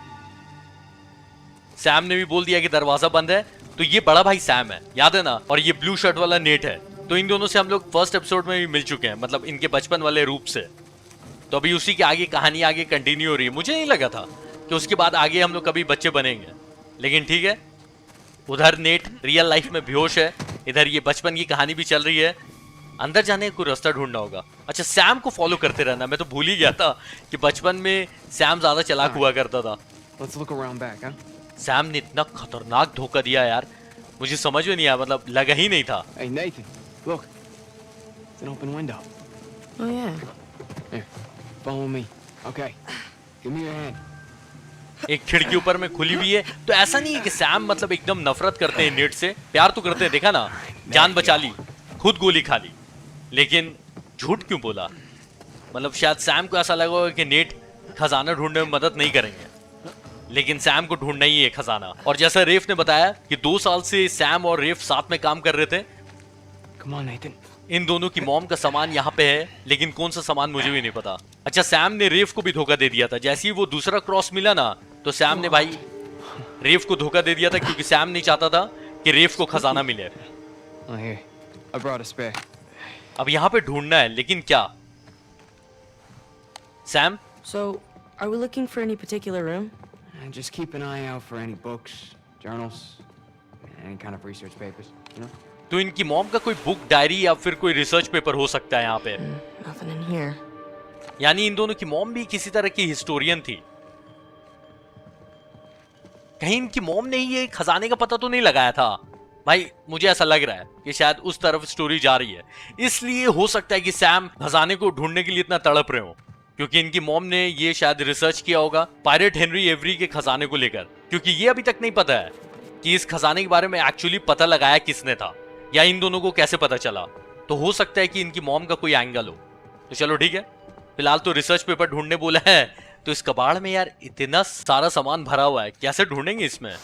सैम ने भी बोल दिया कि दरवाजा बंद है, तो ये बड़ा भाई सैम है, याद है ना? और ये ब्लू शर्ट वाला नेट है। तो इन दोनों से हम लोग फर्स्ट एपिसोड में भी मिल चुके हैं, मतलब इनके बचपन वाले रूप से। तो अभी उसी के आगे कहानी आगे कंटिन्यू हो रही है। मुझे नहीं लगा था कि उसके बाद आगे हम लोग कभी बच्चे बनेंगे, लेकिन ठीक है। उधर नेट रियल लाइफ में बेहोश है, इधर ये बचपन की कहानी भी चल रही है। अंदर जाने का कोई रास्ता ढूंढना होगा। अच्छा, सैम को फॉलो करते रहना। मैं तो भूल ही गया था कि बचपन में सैम ज्यादा चालाक हुआ करता था। Let's look around back, huh? Sam ने इतना खतरनाक धोखा दिया यार, मुझे समझ में नहीं आया, मतलब लगा ही नहीं था। Hey, Nathan, look. It's an open window. Oh yeah. Here, follow me. Okay. Give me your hand. एक खिड़की ऊपर में खुली हुई है। तो ऐसा नहीं है कि सैम मतलब एकदम नफरत करते हैं नेट से, प्यार तो करते हैं। देखा ना, जान बचा ली, खुद गोली खा ली, लेकिन झूठ क्यों बोला? मतलब शायद सैम को ऐसा लगा होगा कि नेट खजाना ढूंढने में मदद नहीं करेंगे, लेकिन सैम को ढूंढना ही है खजाना। और जैसा रेफ ने बताया कि 2 साल से सैम और रेफ साथ में काम कर रहे थे। Come on, Nathan. इन दोनों की मॉम का सामान यहाँ पे है, लेकिन कौन सा सामान मुझे भी नहीं पता। अच्छा, सैम ने रेफ को भी धोखा दे दिया था। जैसे ही वो दूसरा क्रॉस मिला ना, तो सैम ने भाई रेफ को धोखा दे दिया था, क्योंकि सैम नहीं चाहता था कि रेफ को खजाना मिले। Oh, here. I brought a spare. अब यहाँ पे ढूंढना है, लेकिन क्या? Sam, So, are we looking for any particular room? And just keep an eye out for any books, journals, any kind of research papers, you know? तो इनकी मॉम का कोई बुक, डायरी या फिर कोई रिसर्च पेपर हो सकता है यहाँ पे। Nothing in here. यानी इन दोनों की मॉम भी किसी तरह की हिस्टोरियन थी। कहीं इनकी मॉम ने ये खजाने का पता तो नहीं लगाया था? भाई मुझे ऐसा लग रहा है कि शायद उस तरफ स्टोरी जा रही है, इसलिए हो सकता है कि सैम खजाने को ढूंढने के लिए इतना तड़प रहे हो, क्योंकि इनकी मॉम ने ये शायद रिसर्च किया होगा पायरेट हेनरी एवरी के खजाने को लेकर, क्योंकि ये अभी तक नहीं पता है कि इस खजाने के बारे में एक्चुअली पता लगाया किसने था या इन दोनों को कैसे पता चला। तो हो सकता है कि इनकी मॉम का कोई एंगल हो। तो चलो ठीक है, फिलहाल तो रिसर्च पेपर ढूंढने बोला है, तो इस कबाड़ में यार इतना सारा सामान भरा हुआ है, कैसे ढूंढेंगे इसमें?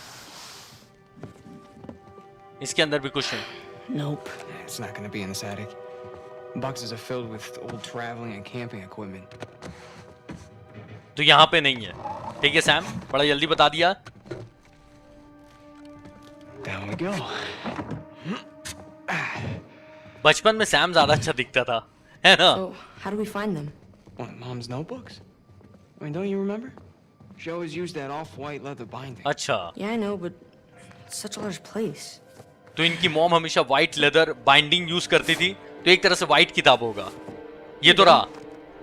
इसके अंदर भी कुछ नहीं। Nope. It's not gonna be in this attic. Boxes are filled with old traveling and camping equipment. तो यहाँ पे नहीं है। ठीक है सैम, बड़ा जल्दी बता दिया। Down we go. बचपन में सैम ज्यादा अच्छा दिखता था, है ना? So, how do we find them? What, Mom's notebooks? I mean, don't you remember? She always used that off-white leather binding. अच्छा, Yeah, I know, but it's such a large place. तो इनकी मॉम हमेशा व्हाइट लेदर बाइंडिंग यूज करती थी, तो एक तरह से व्हाइट किताब होगा। ये तो रहा,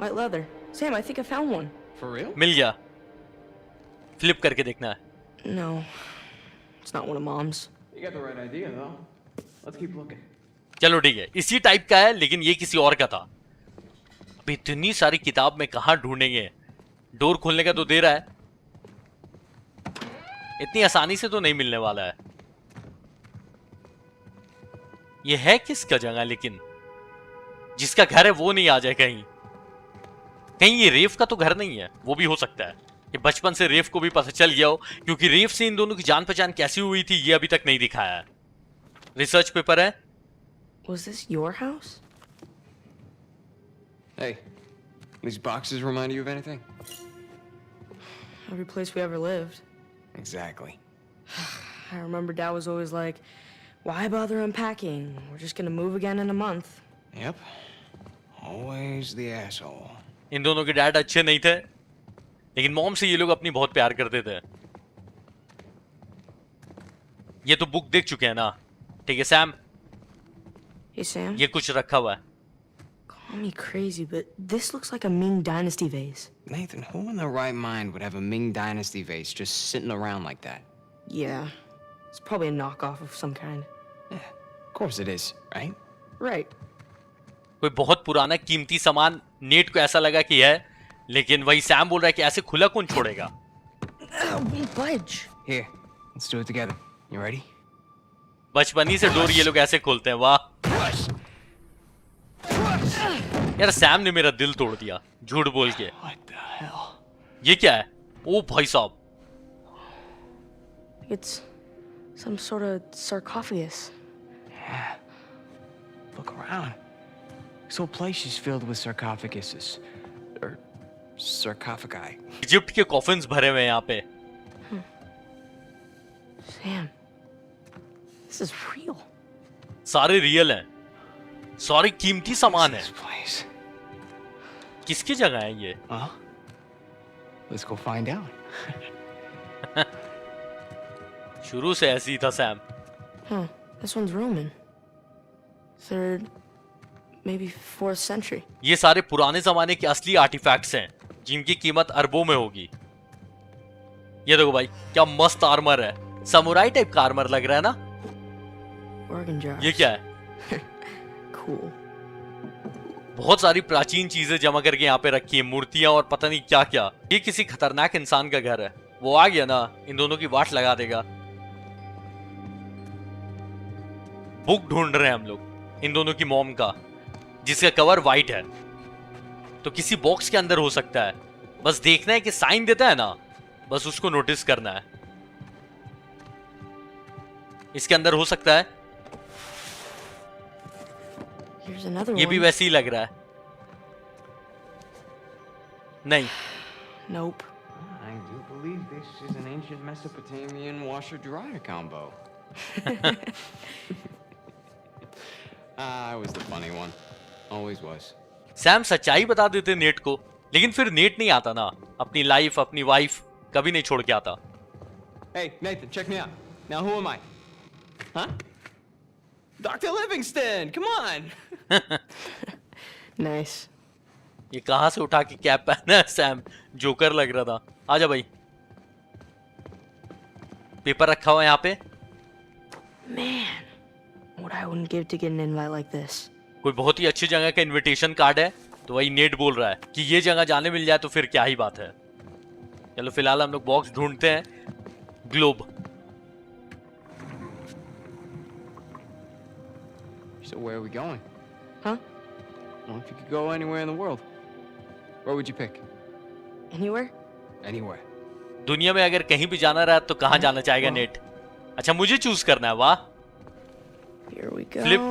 White leather. Sam, I think I found one. For real? मिल गया। फ्लिप करके देखना है। No, it's not one of Mom's. You got the right idea, though. Let's keep looking. चलो ठीक है, इसी टाइप का है, लेकिन ये किसी और का था। अब इतनी सारी किताब में कहां ढूंढेंगे? डोर खोलने का तो दे रहा है, इतनी आसानी से तो नहीं मिलने वाला है। ये है किसका जगह? लेकिन जिसका घर है वो नहीं आ जाए कहीं? कहीं ये रेफ का तो घर नहीं है? वो भी हो सकता है कि बचपन से रेफ को भी पता चल गया हो, क्योंकि रेफ से इन दोनों की जान पहचान कैसी हुई थी ये अभी तक नहीं दिखाया है। रिसर्च पेपर है। Was this your house? Hey, these boxes remind you of anything? Every place we ever lived. Exactly. I remember Dad was always like, why bother unpacking? We're just gonna move again in a month. Yep. Always the asshole. इन दोनों के डैड अच्छे नहीं थे, लेकिन मॉम से ये लोग अपनी बहुत प्यार करते थे। ये तो बुक देख चुके हैं ना? ठीक है सैम, Hey, Sam. ये कुछ रखा हुआ है। Call me crazy, but this looks like a Ming Dynasty vase. Nathan, who in their right mind would have a Ming Dynasty vase just sitting around like that? Yeah. It's probably a knockoff of some kind. Yeah, of course it is, right? Right. कोई बहुत पुराना कीमती सामान नेट को ऐसा लगा कि है, लेकिन वही सैम बोल रहा है कि ऐसे खुला कौन छोड़ेगा? Won't budge. Here, let's do it together. You ready? बचपनी से डोर ये लोग ऐसे खोलते हैं, वाह यार। सैम ने मेरा दिल तोड़ दिया झूठ बोल के। What the hell? ये क्या है? ओ भाई साहब, It's some sort of sarcophagus. Yeah. Look around. This whole place is filled with sarcophaguses. Or sarcophagi. Egypt के कॉफिन्स भरे हुए हैं यहाँ पे। Sam, this is real. सारे रियल हैं, सारे कीमती सामान है। This place. किसकी जगह है ये? Well, let's go find out. शुरू से ऐसी ही था Sam. Huh. This one's Roman. 3rd, maybe 4th century. ये सारे पुराने जमाने के असली आर्टिफैक्ट्स हैं जिनकी कीमत अरबों में होगी। ये देखो भाई, क्या मस्त आर्मर है, समुराई टाइप का आर्मर लग रहा है ना? Organ jars. ये क्या है? Cool. बहुत सारी प्राचीन चीजें जमा करके यहाँ पे रखी है, मूर्तियां और पता नहीं क्या क्या। ये किसी खतरनाक इंसान का घर है। वो आ गया ना, इन दोनों की वाट लगा देगा। बुक ढूंढ रहे हैं हम लोग इन दोनों की मॉम का, जिसका कवर वाइट है। तो किसी बॉक्स के अंदर हो सकता है, बस देखना है कि साइन देता है ना, बस उसको नोटिस करना है। इसके अंदर हो सकता है, Here's another ये भी one. वैसे ही लग रहा है। नहीं, Nope. I do believe this is an ancient Mesopotamian washer-dryer combo. I was the funny one. Always was. Sam सच्चाई बता देते नेट को, लेकिन फिर नेट नहीं आता ना, अपनी लाइफ अपनी वाइफ कभी नहीं छोड़ के आता। Hey, Nathan, check me out. Now who am I? Huh? Dr. Livingston, come on! Nice. ये कहां से उठा के कैप पहना है सैम? जोकर लग रहा था। आजा भाई, पेपर रखा हुआ है यहाँ पे। Man, What I wouldn't give to get an invite like this. कोई बहुत ही अच्छी जगह का इनविटेशन कार्ड है, तो वही नेट बोल रहा है कि ये जगह जाने मिल जाए तो फिर क्या ही बात है। चलो फिलहाल हम लोग बॉक्स ढूंढते हैं। Globe. So where are we going? Huh? Well, if you could go anywhere in the world, where would you pick? Anywhere? Anywhere. दुनिया में अगर कहीं भी जाना रहा तो कहाँ जाना चाहेगा नेट? अच्छा मुझे चूज करना है, वाह। Here we go. Flip.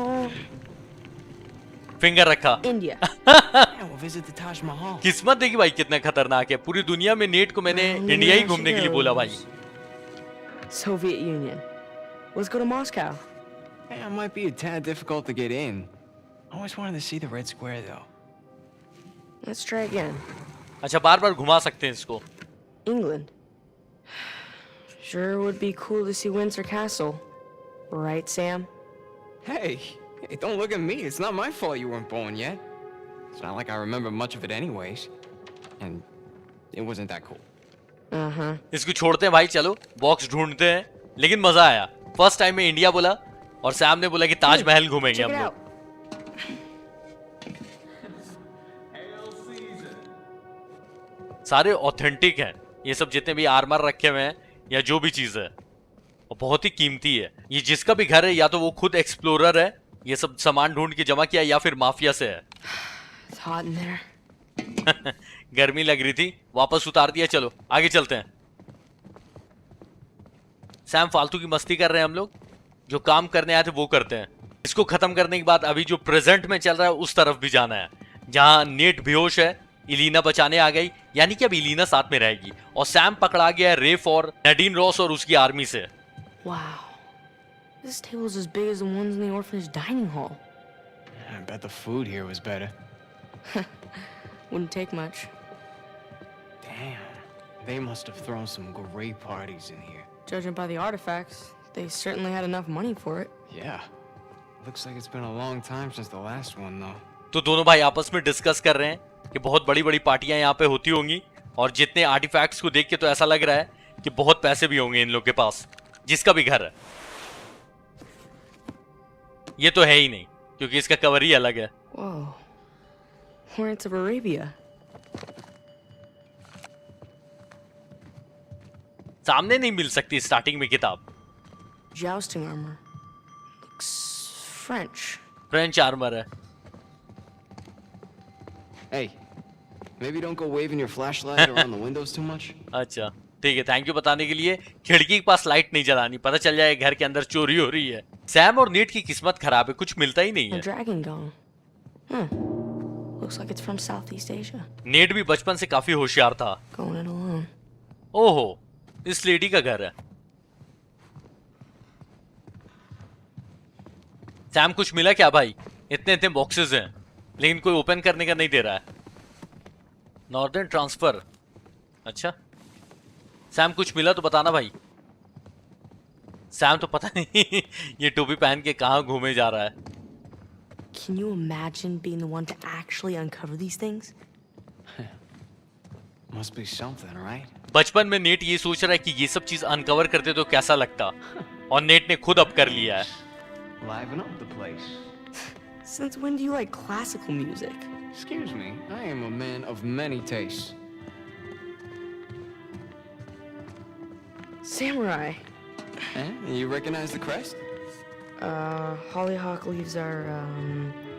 Finger रखा। India. Yeah, we'll visit the Taj Mahal. किस्मत देखी भाई कितना खतरनाक है। पूरी दुनिया में नेट को मैंने इंडिया ही घूमने के लिए बोला भाई। Soviet Union. Let's go to Moscow. Yeah, it might be a tad difficult to get in. I always wanted to see the Red Square, though. Let's try again. अच्छा बार बार घुमा सकते हैं इसको। England. Sure would be cool to see Windsor Castle. Right, Sam? Hey, don't look at me. It's not my fault you weren't born yet. It's not like I remember much of it anyways. And it wasn't that cool. Uh-huh. इसको छोड़ते हैं भाई, चलो बॉक्स ढूंढते हैं। लेकिन मजा आया। फर्स्ट टाइम में इंडिया बोला और सैम ने बोला कि ताजमहल घूमेंगे Check हम it लोग। out. सारे ऑथेंटिक हैं ये सब, जितने भी आर्मर रखे हुए हैं या जो भी चीज है, और बहुत ही कीमती है। ये जिसका भी घर है या तो वो खुद एक्सप्लोरर है, ये सब सामान ढूंढ के जमा किया, या फिर माफिया से है। It's hot in there. गर्मी लग रही थी, वापस उतार दिया। चलो आगे चलते हैं। सैम फालतू की मस्ती कर रहे हैं, हम लोग जो काम करने आए थे वो करते हैं। इसको खत्म करने के बाद अभी जो प्रेजेंट में चल रहा है उस तरफ भी जाना है, जहां नेट बेहोश है, इलीना बचाने आ गई, यानी कि अब इलीना साथ में रहेगी, और सैम पकड़ा गया है रेफ और नडीन रॉस और उसकी आर्मी से। Wow. This table's as big as the ones in the orphanage dining hall. I bet the food here was better. Wouldn't take much. Damn. They must have thrown some great parties in here. Judging by the artifacts, they certainly had enough money for it. Yeah. Looks like it's been a long time since the last one, though. तो दोनों भाई आपस में डिस्कस कर रहे हैं कि बहुत बड़ी बड़ी पार्टियां यहाँ पे होती होंगी, और जितने आर्टिफैक्ट्स को देख के तो ऐसा लग रहा है कि बहुत पैसे भी होंगे इन लोग के पास, जिसका भी घर है। ये तो है ही नहीं, क्योंकि इसका कवर ही अलग है। Whoa. Lawrence of Arabia. सामने नहीं मिल सकती स्टार्टिंग में किताब। Jousting armor. Looks French. French armour है। Hey, maybe don't go waving your flashlight around the windows too much. अच्छा ठीक है, थैंक यू बताने के लिए। खिड़की के पास लाइट नहीं जलानी, पता चल जाए घर के अंदर चोरी हो रही है। सैम और नीट की किस्मत खराब है, कुछ मिलता ही नहीं A है। dragon gone. Looks like it's from Southeast Asia. Net भी बचपन से काफी होशियार था। Going it alone. ओहो, इस लेडी का घर है। सैम कुछ मिला क्या भाई? इतने इतने बॉक्सेस हैं, लेकिन कोई ओपन करने का नहीं दे रहा है। नॉर्दर्न ट्रांसफर, अच्छा सैम कुछ मिला तो बताना भाई। सैम तो पता नहीं ये टोपी पहन के कहाँ घूमे जा रहा है। Can you imagine being the one to actually uncover these things? Must be something, right? बचपन में नेट ये सोच रहा है कि ये सब चीज अनकवर करते तो कैसा लगता, और नेट ने खुद अब कर लिया है। Liven up the place. Since when do you like classical music? Excuse me, I am a man of many tastes. Samurai. Eh? You recognize the crest? Hollyhock leaves are,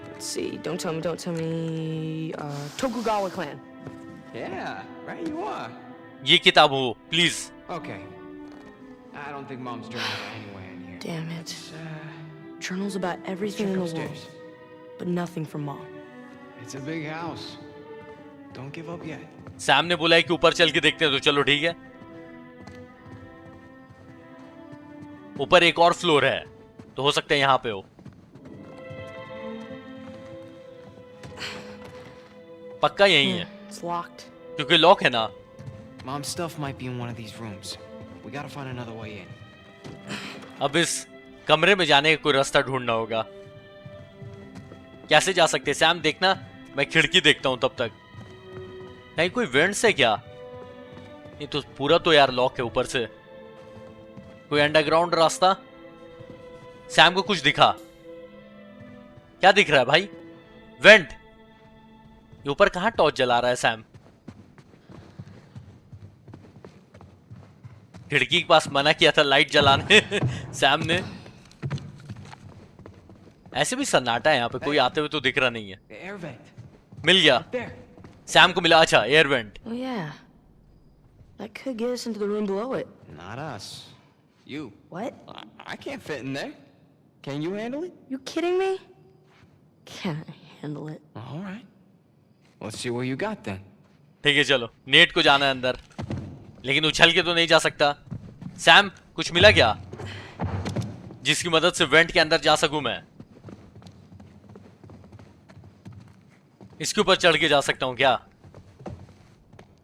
let's see, don't tell me, Tokugawa clan. Yeah, right you are. ये किताब हो please. Okay. I don't think Mom's journals are anywhere in here. Damn it. Uh, Journals about everything check in the upstairs. world, but nothing from Mom. It's a big house. Don't give up yet. Sam ने बोला है कि ऊपर चल के देखते हैं, तो चलो ठीक है। ऊपर एक और फ्लोर है, तो हो सकता है यहाँ पे हो। पक्का यही है, It's locked. क्योंकि लॉक है ना। Mom's stuff might be in one of these rooms. We gotta find another way in. अब इस कमरे में जाने का कोई रास्ता ढूंढना होगा। कैसे जा सकते? सैम देखना, मैं खिड़की देखता हूं तब तक। कहीं कोई वेंट्स है क्या? ये तो पूरा तो यार लॉक है ऊपर से। कोई अंडरग्राउंड रास्ता? सैम को कुछ दिखा, क्या दिख रहा है भाई? वेंट। ये ऊपर कहां टॉर्च जला रहा है सैम? खिड़की के पास मना किया था लाइट जलाने सैम ने। ऐसे भी सन्नाटा है यहाँ पे, कोई आते हुए तो दिख रहा नहीं है। The air vent. मिल गया There. सैम को, मिला। अच्छा, air vent. Oh, yeah. That could get us into the room below it. Not us. You. What? I can't fit in there. Can you handle it? You kidding me? Can't handle it. All right. Let's see what you got then. ठीक है, चलो। नेट को जाना है अंदर, लेकिन उछल के तो नहीं जा सकता। सैम, कुछ मिला क्या जिसकी मदद से वेंट के अंदर जा सकूं मैं? इसके ऊपर चढ़ के जा सकता हूं क्या?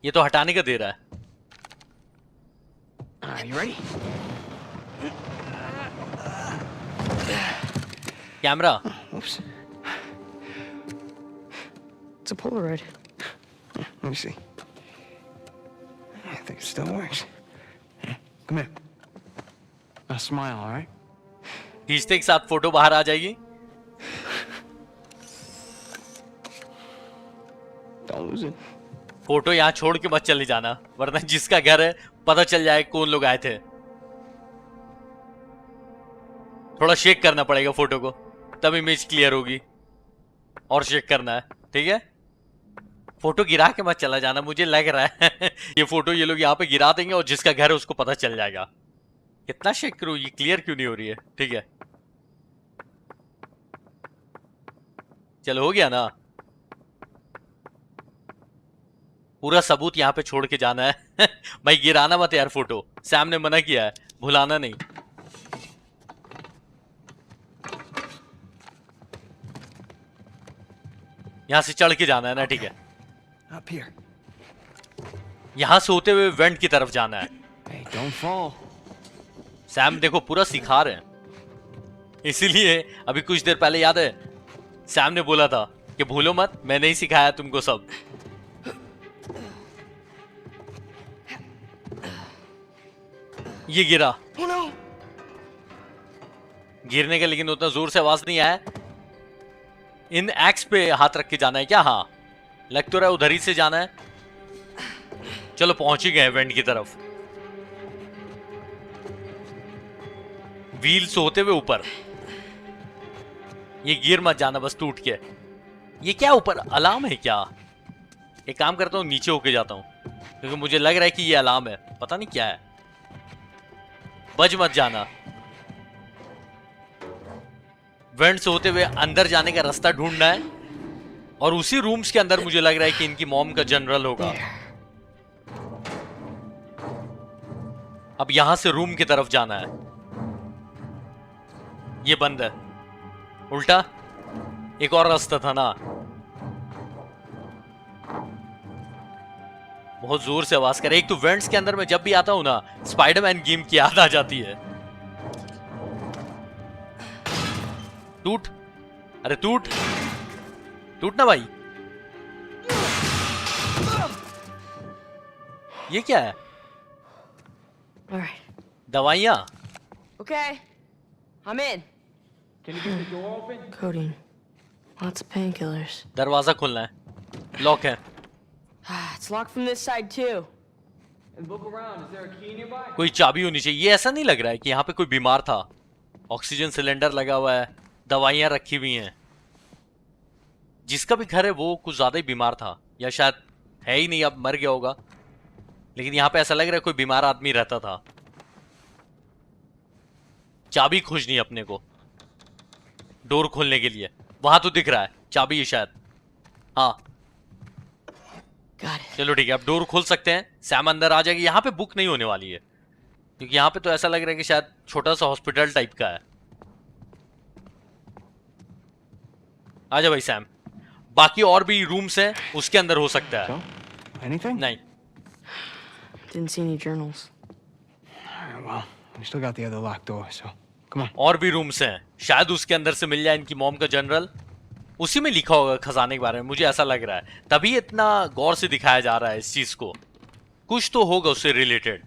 ये तो हटाने का दे रहा है। You ready? Camera. Oops. It's a Polaroid. Let me see. I think it still works. Come here. Now smile, all right? खींचते के साथ फोटो बाहर आ जाएगी। Don't lose it. फोटो यहाँ छोड़ के मत चले जाना, वरना जिसका घर है पता चल जाए कौन लोग आए थे। थोड़ा शेक करना पड़ेगा फोटो को, तब इमेज क्लियर होगी। और शेक करना है, ठीक है? फोटो गिरा के मत चला जाना, मुझे लग रहा है ये फोटो ये लोग यहाँ पे गिरा देंगे और जिसका घर है उसको पता चल जाएगा। कितना शेक करूं, ये क्लियर क्यों नहीं हो रही है? ठीक है, चलो हो गया ना। पूरा सबूत यहाँ पे छोड़ के जाना है भाई, गिराना मत यार फोटो, सैम ने मना किया है, भुलाना नहीं। यहां से चढ़ के जाना है ना, ठीक है? Up here. यहां से होते हुए वेंट की तरफ जाना है। Hey, don't fall. सैम देखो पूरा सिखा रहे हैं, इसीलिए अभी कुछ देर पहले याद है सैम ने बोला था कि भूलो मत, मैं नहीं सिखाया तुमको सब। ये गिरा। Oh no! गिरने का लेकिन उतना जोर से आवाज नहीं आया। इन एक्स पे हाथ रख के जाना है क्या? हाँ, लग तो रहा है उधर ही से जाना है। चलो पहुंच ही गए वेंट की तरफ। व्हील्स होते हुए ऊपर। ये गिर मत जाना बस टूट के। ये क्या ऊपर अलार्म है क्या? एक काम करता हूँ, नीचे होके जाता हूँ, क्योंकि मुझे लग रहा है कि ये अलार्म है, पता नहीं क्या है। बच मत जाना। वेंट से होते हुए अंदर जाने का रास्ता ढूंढना है, और उसी रूम्स के अंदर मुझे लग रहा है कि इनकी मॉम का जनरल होगा। अब यहां से रूम की तरफ जाना है। ये बंद है, उल्टा एक और रास्ता था ना। बहुत जोर से आवाज करे। एक तो वेंट्स के अंदर मैं जब भी आता हूं ना, स्पाइडरमैन गेम की याद आ जाती है। टूट, अरे टूट, टूट ना भाई। ये क्या है? All right. दवाइयां? Okay. I'm in. Can you get the door open? Codeine. Lots of painkillers. दरवाजा खोलना है, लॉक है। It's locked from this side too. And look around. Is there a key nearby? कोई चाबी होनी चाहिए। ये ऐसा नहीं लग रहा है कि यहाँ पे कोई बीमार था। ऑक्सीजन सिलेंडर लगा हुआ है, दवाइयां रखी हुई हैं। जिसका भी घर है वो कुछ ज्यादा ही बीमार था, या शायद है ही नहीं, अब मर गया होगा। लेकिन यहाँ पे ऐसा लग रहा है कोई बीमार आदमी रहता था। चाबी खोजनी है अपने को डोर खोलने के लिए। वहां तो दिख रहा है चाबी है शायद। हाँ Got it. चलो ठीक है, अब डोर खोल सकते हैं। सैम अंदर आ जाएगी। यहाँ पे बुक नहीं होने वाली है, क्योंकि यहाँ पे तो ऐसा लग रहा है कि शायद छोटा सा हॉस्पिटल टाइप का है। आजा भाई सैम। बाकी और भी रूम्स हैं, उसके अंदर हो सकता है। So, anything? नहीं, Didn't see any journals. All right, well, we still got the other locked door, so come on. और भी रूम्स हैं, शायद उसके अंदर से मिल जाए इनकी मॉम का जनरल। उसी में लिखा होगा खजाने के बारे में, मुझे ऐसा लग रहा है, तभी इतना गौर से दिखाया जा रहा है इस चीज को। कुछ तो होगा उससे रिलेटेड।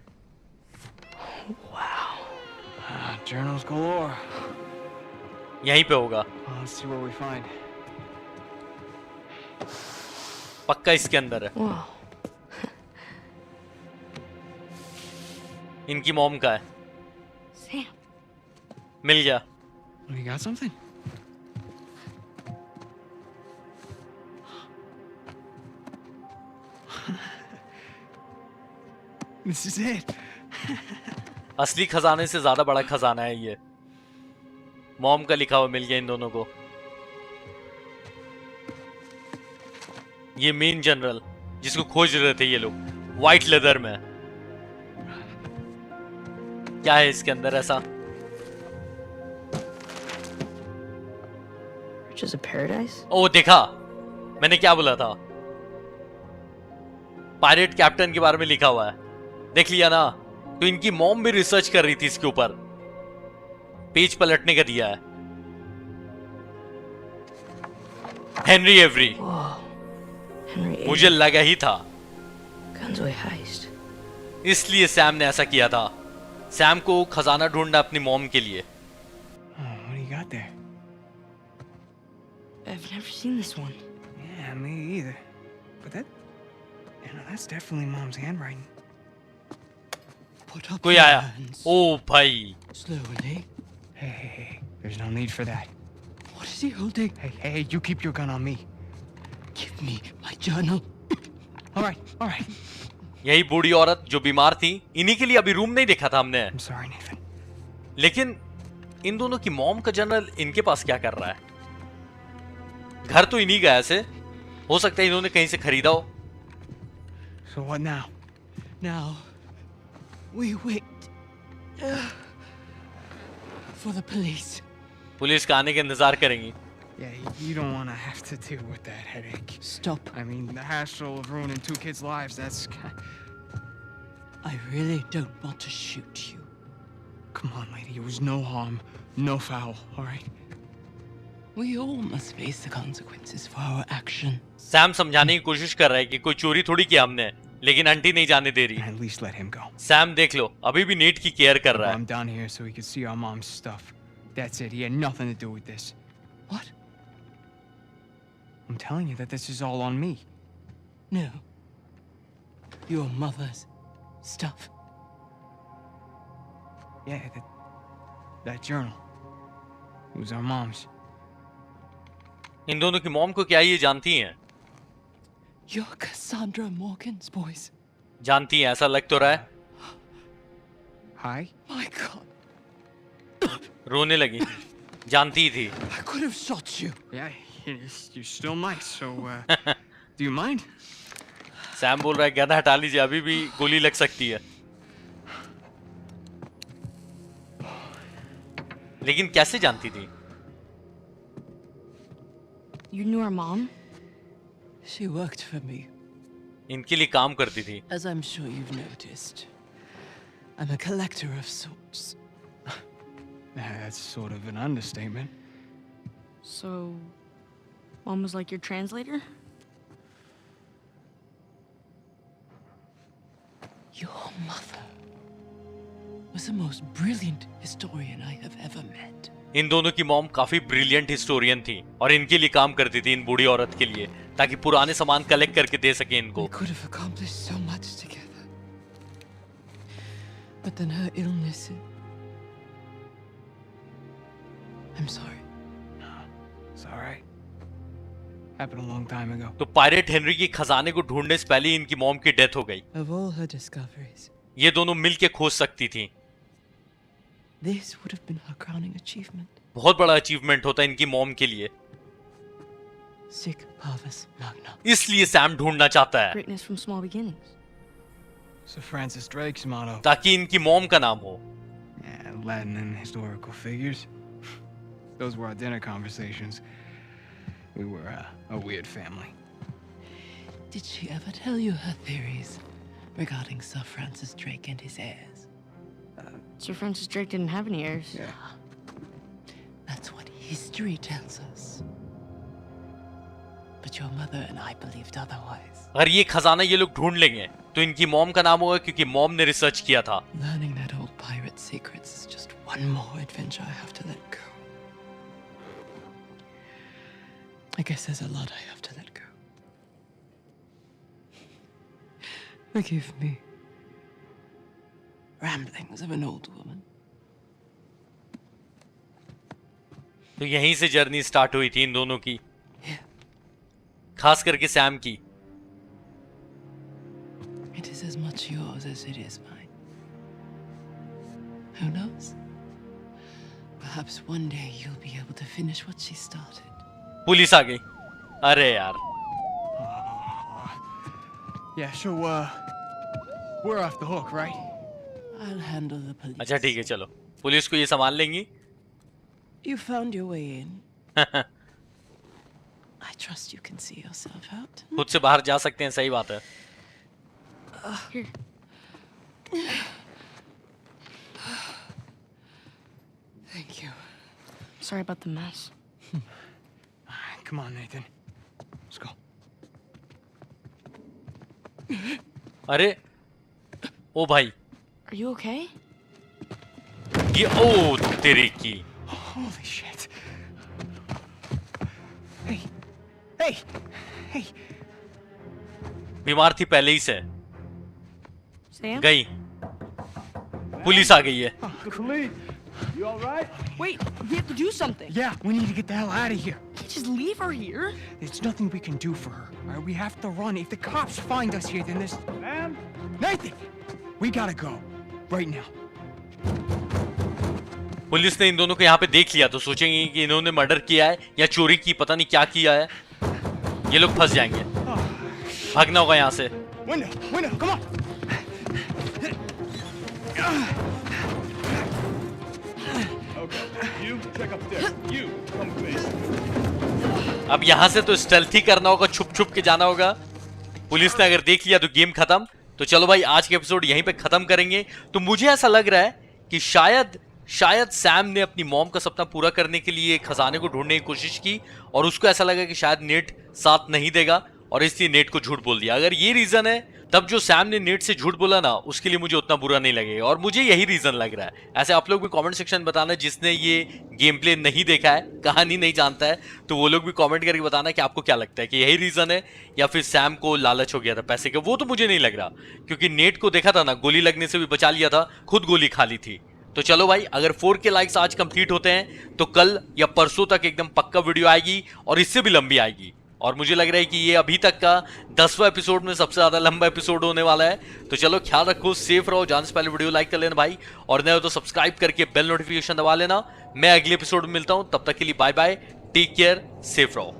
Journals galore. यहीं पे होगा Let's see what we find. पक्का, इसके अंदर है। Whoa. इनकी मॉम का है। Sam. मिल गया। You got something? This is it. असली खजाने से ज्यादा बड़ा खजाना है ये। मॉम का लिखा हुआ मिल गया इन दोनों को। ये मेन जनरल जिसको खोज रहे थे ये लोग, व्हाइट लेदर में। क्या है इसके अंदर ऐसा? Riches of Paradise? ओ देखा, मैंने क्या बोला था? पायरेट कैप्टन के बारे में लिखा हुआ है, देख लिया ना? तो इनकी मॉम भी रिसर्च कर रही थी इसके ऊपर। पेज पलटने का दिया है। Henry every. Henry मुझे लगा ही था, Gunsway heist. इसलिए सैम ने ऐसा किया था। सैम को खजाना ढूंढना अपनी मॉम के लिए। Oh, what do you got there? I've never seen this one. Yeah, me either. But that's definitely Mom's handwriting. Put up कोई your आया। hands. ओ भाई, Slowly. Hey. There's no need for that. What is he holding? Hey, you keep your gun on me. Give me my journal. All right. यही बूढ़ी औरत जो बीमार थी, इन्हीं के लिए अभी रूम नहीं देखा था हमने। I'm sorry, Nathan. लेकिन इन दोनों की मॉम का जनरल इनके पास क्या कर रहा है? घर तो इन्हीं का है ऐसे, हो सकता है इन्होंने कहीं से खरीदा हो। So what now? Now, we wait for the police. Police का आने का इंतजार करेंगी। Yeah, you don't want to have to deal with that headache. Stop. I mean, the hassle of ruining 2 kids' lives, that's... I really don't want to shoot you. Come on, lady, it was no harm, no foul, all right? We all must face the consequences for our action. Sam समझाने की कोशिश कर रहा है कि कोई चोरी थोड़ी किया हमने, लेकिन आंटी नहीं जाने दे रही। At least let him go. Sam देख लो, अभी भी नीट की केयर कर रहा है। I'm down here so he could see our mom's stuff. That's it, he had nothing to do with this. What? I'm telling you that this is all on me. No. Your mother's stuff. Yeah, that journal. It was our mom's. इन दोनों की मॉम को क्या ये जानती हैं? You're Cassandra Morgan's boys. जानती हैं, ऐसा लग तो रहा है। Hi? My God. रोने लगी। जानती ही थी। I could have shot you. Yeah, you still might, so, do you mind? Sam बोल रहा है गधा हटा लीजिए, अभी भी गोली लग सकती है। लेकिन कैसे जानती थी? You knew our mom? She worked for me, इनके लिए काम करती थी। as I'm sure you've noticed. I'm a collector of sorts. That's sort of an understatement. So, Mom was like your translator? Your mother was the most brilliant historian I have ever met. इन दोनों की मॉम काफी ब्रिलियंट हिस्टोरियन थी और इनके लिए काम करती थी, इन बूढ़ी औरत के लिए, ताकि पुराने सामान कलेक्ट करके दे सके इनको। We could have accomplished so much together. But then her illness... I'm sorry. It's all right. Happened a long time ago. तो पायरेट हेनरी की खजाने को ढूंढने से पहले ही इनकी मॉम की डेथ हो गई। Of all her discoveries, ये दोनों मिलके खोज सकती थी। this would have been her crowning achievement. बहुत बड़ा अचीवमेंट होता है इनकी मॉम के लिए, Sic parvis magna. इसलिए सैम ढूंढना चाहता है Greatness from small beginnings. So Francis Drake's motto. ताकि इनकी मॉम का नाम हो। Yeah, Latin and historical figures. Those were our dinner conversations. We were a weird family. Did she ever tell you her theories regarding Sir Francis Drake and his heirs? Sir Francis Drake didn't have any heirs. Yeah. That's what history tells us. But your mother and I believed otherwise. अगर ये खजाना ये लोग ढूंढ लेंगे तो इनकी मॉम का नाम होगा, क्योंकि मॉम ने रिसर्च किया था। Learning that old pirate secrets is just one more adventure I have to let go. I guess there's a lot I have to let go. Forgive me. Ramblings of an old woman. तो यहीं से जर्नी स्टार्ट हुई थी इन दोनों की, खास करके सैम की. It is as much yours as it is mine. Who knows? Perhaps one day you'll be able to finish what she started. Police आ गई. अरे यार. Yeah, so, we're off the hook, right? I'll handle the police. अच्छा ठीक है, चलो पुलिस को ये संभाल लेंगी. You found your way in. I trust you can see yourself out. खुद से बाहर जा सकते हैं, सही बात है. Thank you. Sorry about the mess. Come on, Nathan. Let's go. अरे ओ भाई, Are you okay? ये ओ तेरी की. Holy shit. Hey. Hey. Hey. बीमार थी पहले ही से. Sam? गई. पुलिस आ गई है. Khalid, you all right? Wait, we have to do something. Yeah, we need to get the hell out of here. Can't just leave her here. There's nothing we can do for her. All right, we have to run. If the cops find us here, then this... Sam? Nathan! We gotta go. Right now. Police ने इन दोनों को यहाँ पे देख लिया तो सोचेंगे कि इन्होंने मर्डर किया है या चोरी की, पता नहीं क्या किया है. ये लोग फंस जाएंगे. भागना होगा यहाँ से. Window, come on! Okay, you check upstairs. You, come with me. अब यहाँ से तो स्टेल्थी करना होगा, छुप छुप के जाना होगा. पुलिस ने अगर देख लिया तो गेम खत्म. तो चलो भाई, आज के एपिसोड यहीं पे खत्म करेंगे. तो मुझे ऐसा लग रहा है कि शायद सैम ने अपनी मॉम का सपना पूरा करने के लिए खजाने को ढूंढने की कोशिश की और उसको ऐसा लगा कि शायद नेट साथ नहीं देगा और इसलिए नेट को झूठ बोल दिया. अगर ये रीजन है, तब जो सैम ने नेट से झूठ बोला ना, उसके लिए मुझे उतना बुरा नहीं लगेगा और मुझे यही रीजन लग रहा है. ऐसे आप लोग भी कमेंट सेक्शन बताना, जिसने ये गेम प्ले नहीं देखा है, कहानी नहीं जानता है, तो वो लोग भी कमेंट करके बताना कि आपको क्या लगता है कि यही रीजन है या फिर सैम को लालच हो गया था पैसे का. वो तो मुझे नहीं लग रहा, क्योंकि नेट को देखा था ना, गोली लगने से भी बचा लिया था, खुद गोली खा ली थी. तो चलो भाई, अगर 4K लाइक्स आज कंप्लीट होते हैं तो कल या परसों तक एकदम पक्का वीडियो आएगी और इससे भी लंबी आएगी. और मुझे लग रहा है कि ये अभी तक का 10वां एपिसोड में सबसे ज्यादा लंबा एपिसोड होने वाला है. तो चलो, ख्याल रखो, सेफ रहो. जाने से पहले वीडियो लाइक कर लेना भाई, और नए हो तो सब्सक्राइब करके बेल नोटिफिकेशन दबा लेना. मैं अगले एपिसोड में मिलता हूं, तब तक के लिए bye bye, take care, safe रहो.